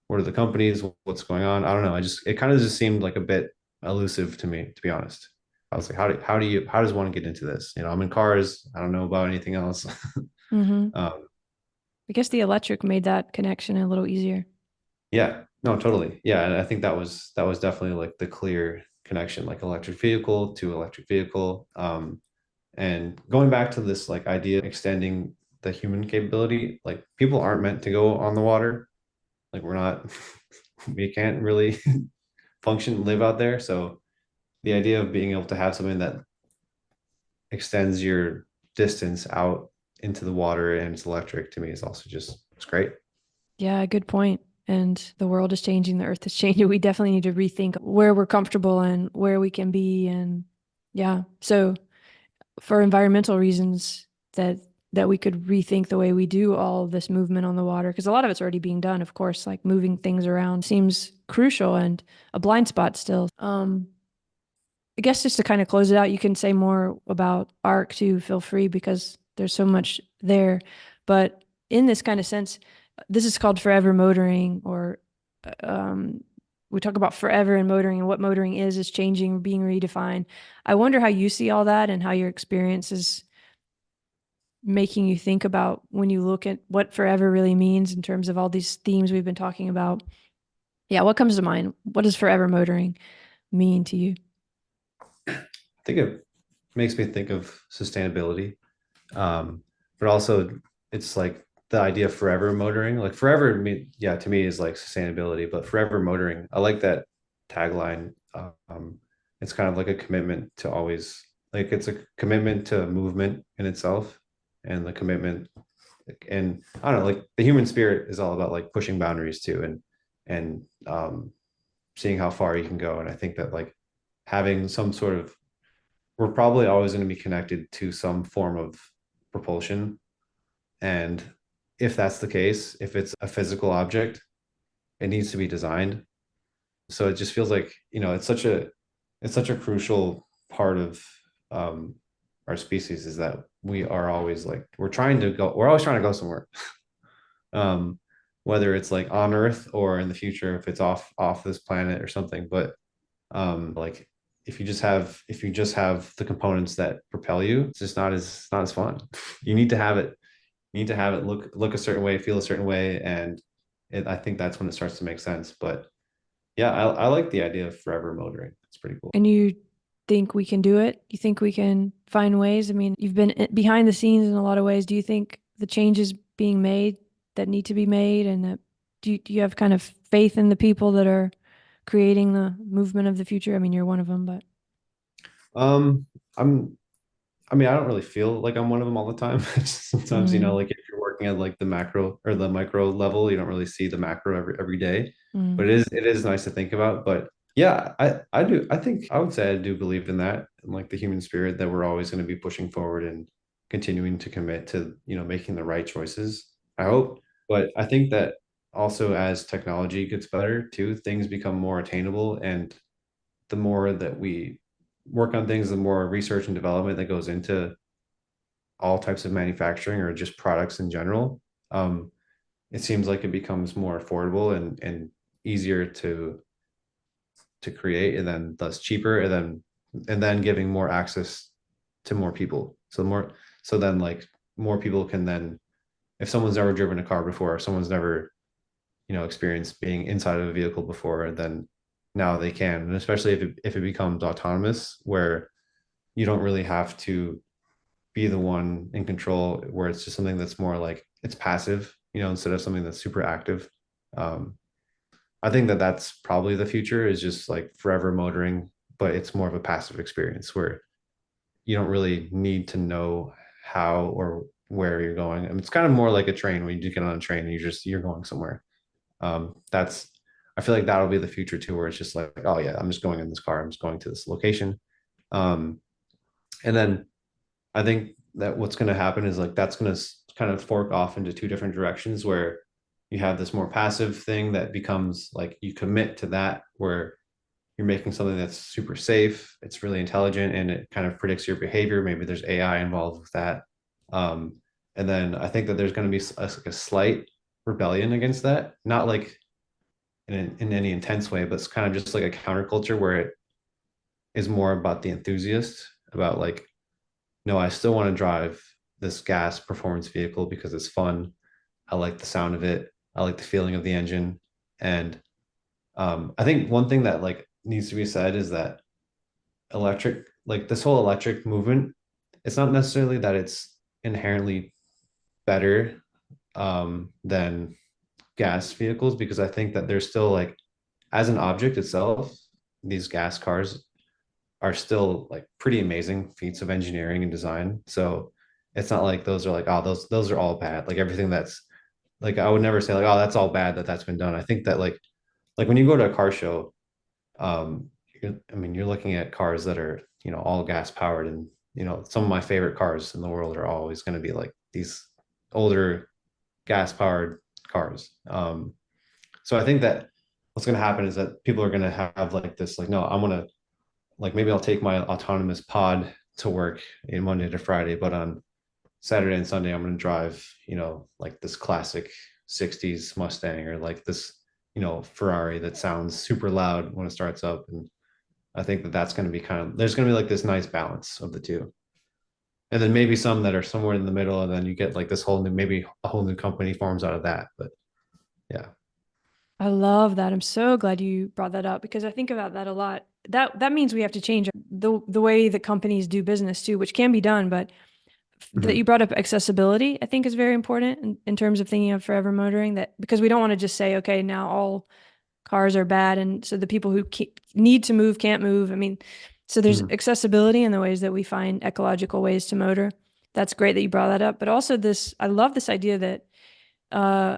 what are the companies? What's going on? I don't know. It kind of just seemed like a bit elusive to me, to be honest. I was like, how does one get into this? I'm in cars. I don't know about anything else. Hmm. um, I guess the electric made that connection a little easier. yeah, no, totally. Yeah. And I think that was definitely like the clear connection, like electric vehicle to electric vehicle. And going back to this like idea of extending the human capability, like people aren't meant to go on the water. Like we're not, we can't really function, live out there. So the idea of being able to have something that extends your distance out into the water and it's electric to me is also just it's great. Yeah, good point. And the world is changing, the earth is changing. We definitely need to rethink where we're comfortable and where we can be. And yeah, so for environmental reasons, that we could rethink the way we do all this movement on the water, because a lot of it's already being done, of course, like moving things around seems crucial and a blind spot still. I guess just to kind of close it out, you can say more about ARC too, feel free, because there's so much there. But in this kind of sense, this is called forever motoring, or um, we talk about forever and motoring, and what motoring is changing, being redefined. I wonder how you see all that and how your experience is making you think about when you look at what forever really means in terms of all these themes we've been talking about. Yeah, what comes to mind? What does forever motoring mean to you? I think it makes me think of sustainability. But also it's like the idea of forever motoring. Like forever yeah, to me is like sustainability, but forever motoring. I like that tagline. It's kind of like a commitment to always like it's a commitment to movement in itself and the commitment and I don't know, like the human spirit is all about like pushing boundaries too and seeing how far you can go. And I think that like having some sort of, we're probably always going to be connected to some form of propulsion. And if that's the case, if it's a physical object, it needs to be designed. So it just feels like, it's such a crucial part of um, our species is that we are always like, we're always trying to go somewhere. um, Whether it's like on Earth or in the future, if it's off this planet or something. But like if you just have the components that propel you, it's just not as fun. You need to have it. You need to have it look a certain way, feel a certain way, and I think that's when it starts to make sense. But yeah, I like the idea of forever motoring. It's pretty cool. And you think we can do it? You think we can find ways? I mean, you've been behind the scenes in a lot of ways. Do you think the changes being made that need to be made, and that do you have kind of faith in the people that are creating the movement of the future? I mean, you're one of them, but Um, I'm I mean, I don't really feel like I'm one of them all the time. Sometimes, mm, like if you're working at like the macro or the micro level, you don't really see the macro every day. mm. But it is nice to think about. But yeah, I think I would say I do believe in that, and like the human spirit that we're always going to be pushing forward and continuing to commit to, making the right choices. I hope. But I think that also as technology gets better too, things become more attainable, and the more that we work on things, the more research and development that goes into all types of manufacturing or just products in general. Um, it seems like it becomes more affordable and easier to create, and then thus cheaper, and then giving more access to more people. So then like more people can then, if someone's never driven a car before, if someone's never experienced being inside of a vehicle before, then now they can. And especially if it becomes autonomous, where you don't really have to be the one in control, where it's just something that's more like it's passive, instead of something that's super active. um I think that that's probably the future, is just like forever motoring, but it's more of a passive experience where you don't really need to know how or where you're going. And it's kind of more like a train, when you get on a train and you're going somewhere. That's I feel like that'll be the future too, where it's just like, oh yeah, I'm just going in this car, I'm just going to this location. um and then I think that what's going to happen is like that's going to kind of fork off into two different directions, where you have this more passive thing that becomes like you commit to that, where you're making something that's super safe, it's really intelligent, and it kind of predicts your behavior. Maybe there's AI involved with that. um, and then I think that there's going to be a slight rebellion against that, not like in any intense way, but it's kind of just like a counterculture where it is more about the enthusiast, about like, no, I still want to drive this gas performance vehicle because it's fun. I like the sound of it. I like the feeling of the engine. And I think one thing that like needs to be said is that like this whole electric movement, it's not necessarily that it's inherently better than gas vehicles, because I think that there's still like, as an object itself, these gas cars are still like pretty amazing feats of engineering and design. So it's not like those are like, oh, those are all bad. Like everything that's like, I would never say like, oh, that's all bad that's been done. I think that like when you go to a car show, I mean, you're looking at cars that are, all gas powered, and some of my favorite cars in the world are always going to be like these older gas powered cars. So I think that what's going to happen is that people are going to have like this, like, no, I'm going to, like, maybe I'll take my autonomous pod to work in Monday to Friday, but on Saturday and Sunday, I'm going to drive, like this classic 60s Mustang, or like this, Ferrari that sounds super loud when it starts up. And I think that that's going to be there's going to be like this nice balance of the two. And then maybe some that are somewhere in the middle, and then you get like this whole new, maybe a whole new company forms out of that. But yeah. I love that. I'm so glad you brought that up because I think about that a lot. That means we have to change the way that companies do business too, which can be done, but that you Mhm. brought up accessibility, I think is very important in terms of thinking of forever motoring, that because we don't want to just say, okay, now all cars are bad. And so the people who need to move can't move. I mean, so there's Mhm. accessibility in the ways that we find ecological ways to motor. That's great that you brought that up. But also I love this idea that uh,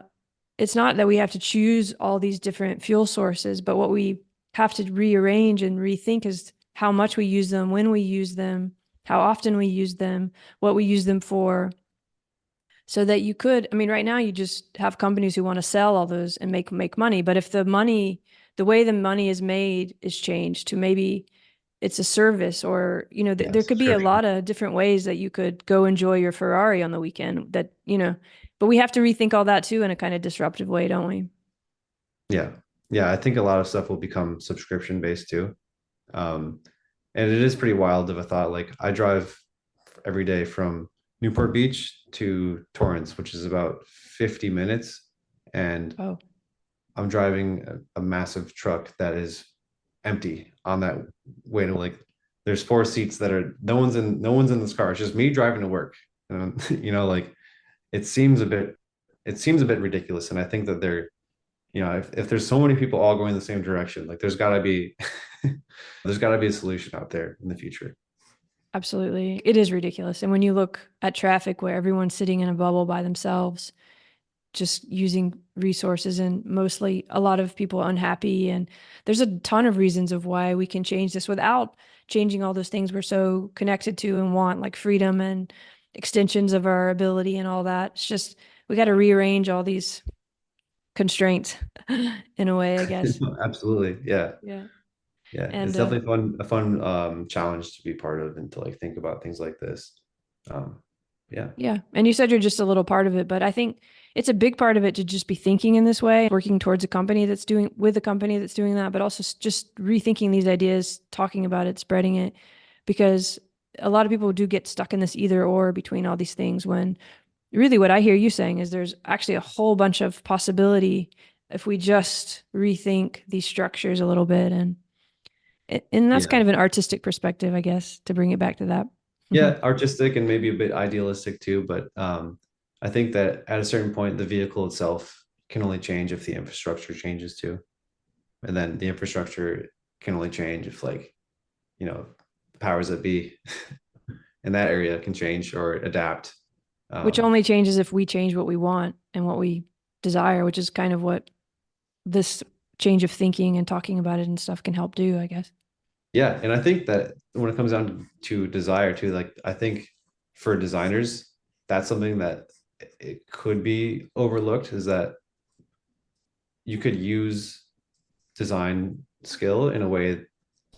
it's not that we have to choose all these different fuel sources, but what we have to rearrange and rethink as how much we use them, when we use them, how often we use them, what we use them for. So that you could, I mean, right now you just have companies who want to sell all those and make money. But if the way the money is made is changed to maybe it's a service, or Yeah, there could be a subscription. lot of different ways that you could go enjoy your Ferrari on the weekend. But we have to rethink all that too in a kind of disruptive way, don't we? Yeah. Yeah, I think a lot of stuff will become subscription based too. Um, and it is pretty wild of a thought. Like I drive every day from Newport Beach to Torrance, which is about 50 minutes. And Oh, I'm driving a massive truck that is empty on that way to like there's four seats that are no one's in this car. It's just me driving to work. And like it seems a bit it seems a bit ridiculous. And I think that if there's so many people all going the same direction, like there's gotta be a solution out there in the future. absolutely. It is ridiculous. And when you look at traffic where everyone's sitting in a bubble by themselves, just using resources, and mostly a lot of people unhappy, and there's a ton of reasons of why we can change this without changing all those things we're so connected to and want, like freedom and extensions of our ability and all that. It's just we got to rearrange all these constraints in a way, I guess. Absolutely. Yeah. Yeah. Yeah. It's And definitely a fun challenge to be part of and to like think about things like this. Um, yeah. yeah, and you said you're just a little part of it, but I think it's a big part of it to just be thinking in this way, working towards a company that's doing with a company that's doing that, but also just rethinking these ideas, talking about it, spreading it, because a lot of people do get stuck in this either or between all these things when really what I hear you saying is there's actually a whole bunch of possibility if we just rethink these structures a little bit, and that's kind Yeah. of an artistic perspective, I guess, to bring it back to that. Yeah, artistic and maybe a bit idealistic too, but I think that at a certain point, the vehicle itself can only change if the infrastructure changes too. And then the infrastructure can only change if the powers that be in that area can change or adapt. Which Um, only changes if we change what we want and what we desire, which is kind of what this change of thinking and talking about it and stuff can help do, I guess. yeah, and I think that when it comes down to desire too, like I think for designers, that's something that it could be overlooked is that you could use design skill in a way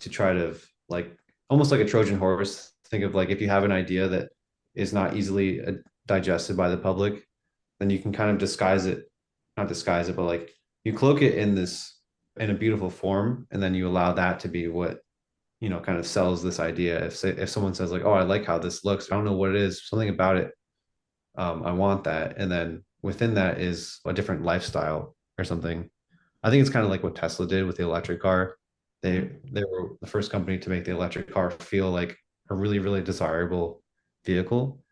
to try to like almost like a Trojan horse. Think of like if you have an idea that is not easily digested by the public, then you can kind of disguise it, not disguise it, but like you cloak it in a beautiful form, and then you allow that to be what kind of sells this idea. If someone says like, "Oh, I like how this looks," I don't know what it is, something about it. I want that, and then within that is a different lifestyle or something. I think it's kind of like what Tesla did with the electric car. Mhm. They were the first company to make the electric car feel like a really, really desirable vehicle.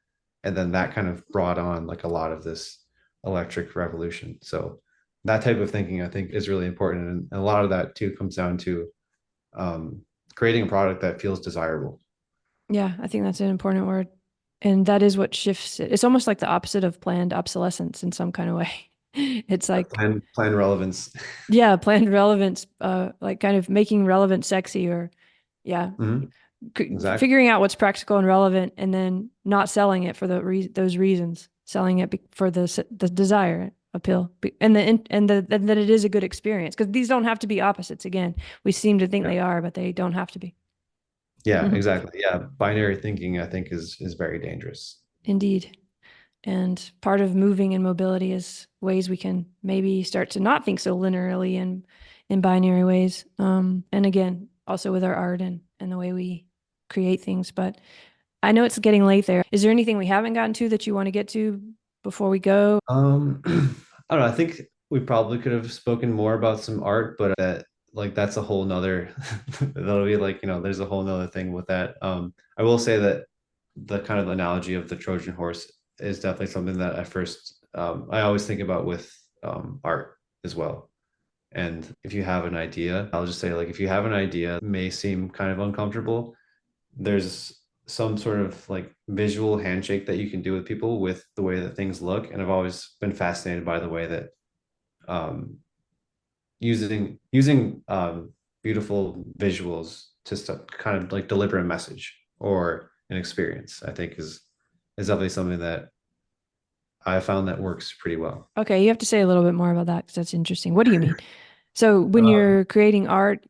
And then that kind of brought on like a lot of this electric revolution. So that type of thinking I think is really important. And a lot of that too comes down to um, creating a product that feels desirable. Yeah, I think that's an important word. And that is what shifts it. It's almost like the opposite of planned obsolescence in some kind of way. It's like, Plan relevance. yeah, planned relevance, like kind of making relevant sexy, or yeah, Mhm. Exactly. figuring out what's practical and relevant, and then not selling it for those reasons, selling it for the desire appeal, and that it is a good experience, because these don't have to be opposites. Again, we seem to think Yeah. they are, but they don't have to be. Yeah, exactly. Yeah. Binary thinking, I think, is very dangerous. Indeed. And part of moving and mobility is ways we can maybe start to not think so linearly and in binary ways. And again, also with our art and the way we create things. But I know it's getting late there. Is there anything we haven't gotten to that you want to get to before we go? I don't know. I think we probably could have spoken more about some art, but that's a whole nother that'll be like, there's a whole nother thing with that. I will say that the kind of analogy of the Trojan horse is definitely something that I always think about with art as well. And if you have an idea, I'll just say like if you have an idea, it may seem kind of uncomfortable, there's some sort of like visual handshake that you can do with people with the way that things look. And I've always been fascinated by the way that um, using beautiful visuals to kind of like deliver a message or an experience, I think is definitely something that I found that works pretty well. Okay, you have to say a little bit more about that because that's interesting. What do you mean? So when Um, you're creating art,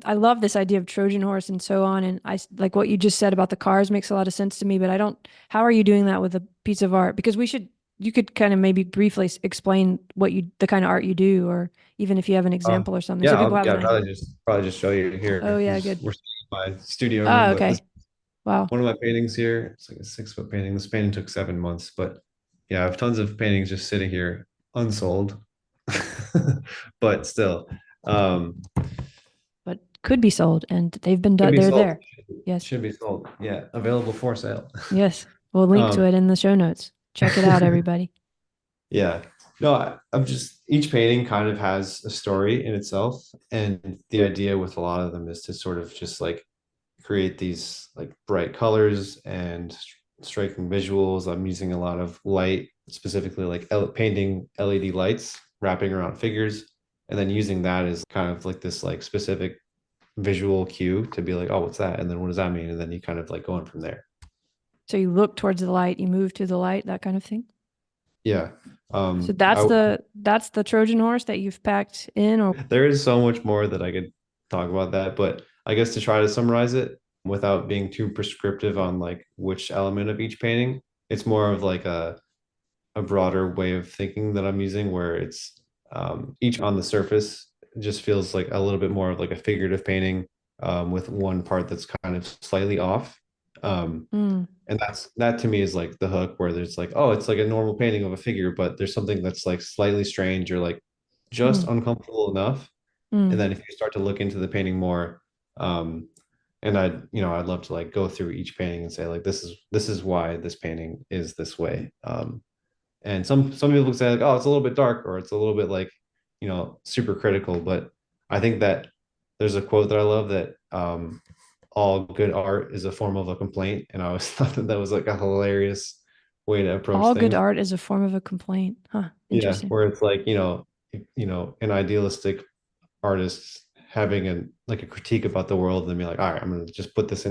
I love this idea of Trojan horse and so on. And like what you just said about the cars makes a lot of sense to me, but I don't, how are you doing that with a piece of art? Because you could kind of maybe briefly explain the kind of art you do, or even if you have an example or something, so people have yeah, an I'd idea. probably just show you Oh here yeah, because good. we're sitting in my studio room, Oh, but this okay. Wow. one of my paintings here. It's like a 6 foot painting. This painting took 7 months, but yeah, I have tons of paintings just sitting here unsold, but still, um, But could be sold and they've been could done. be They're sold. there. Yes. Should be sold. Yeah, available for sale. Yes. We'll link to Um, it in the show notes. Check it out, everybody. yeah. No, I'm just each painting kind of has a story in itself, and the idea with a lot of them is to sort of just like create these like bright colors and striking visuals. I'm using a lot of light, specifically like painting LED lights, wrapping around figures, and then using that as kind of like this like specific visual cue to be like, oh, what's that? And then what does that mean? And then you kind of like going from there. So you look towards the light, you move to the light, that kind of thing. Yeah. So I that's the Trojan horse that you've packed in, or there is so much more that I could talk about that, but I guess to try to summarize it without being too prescriptive on like which element of each painting, it's more of like a broader way of thinking that I'm using where it's each on the surface just feels like a little bit more of like a figurative painting with one part that's kind of slightly off. mm, And that to me is like the hook where there's like, oh, it's like a normal painting of a figure, but there's something that's like slightly strange or like just mm, uncomfortable enough. And mm. then if you start to look into the painting more, um, and I'd love to like go through each painting and say like this is why this painting is this way. And some people say like, oh, it's a little bit dark or it's a little bit like, super critical. But I think that there's a quote that I love that all good art is a form of a complaint. And I always thought that that was like a hilarious way to approach All good things. art is a form of a complaint. Huh. Yeah, Interesting. where it's like, an idealistic artist having a critique about the world and be like, all right, I'm gonna just put this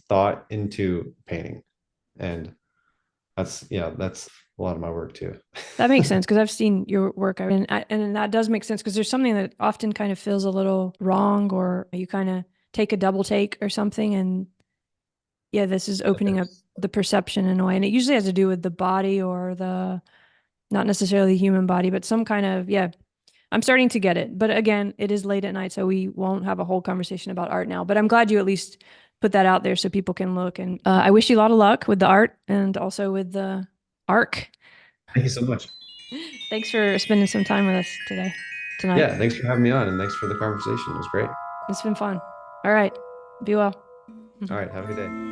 thought into painting. And that's a lot of my work too. That makes sense because I've seen your work, and that does make sense because there's something that often kind of feels a little wrong, or you kind of take a double take or something, and yeah, this is opening up the perception in a way, and it usually has to do with the body or the not necessarily the human body, but some kind of yeah. I'm starting to get it, but again, it is late at night, so we won't have a whole conversation about art now. But I'm glad you at least put that out there so people can look. And I wish you a lot of luck with the art and also with the arc. Thank you so much. Thanks for spending some time with us tonight. Yeah, thanks for having me on and thanks for the conversation. It was great. It's been fun. All right. Be well. All right, have a good day.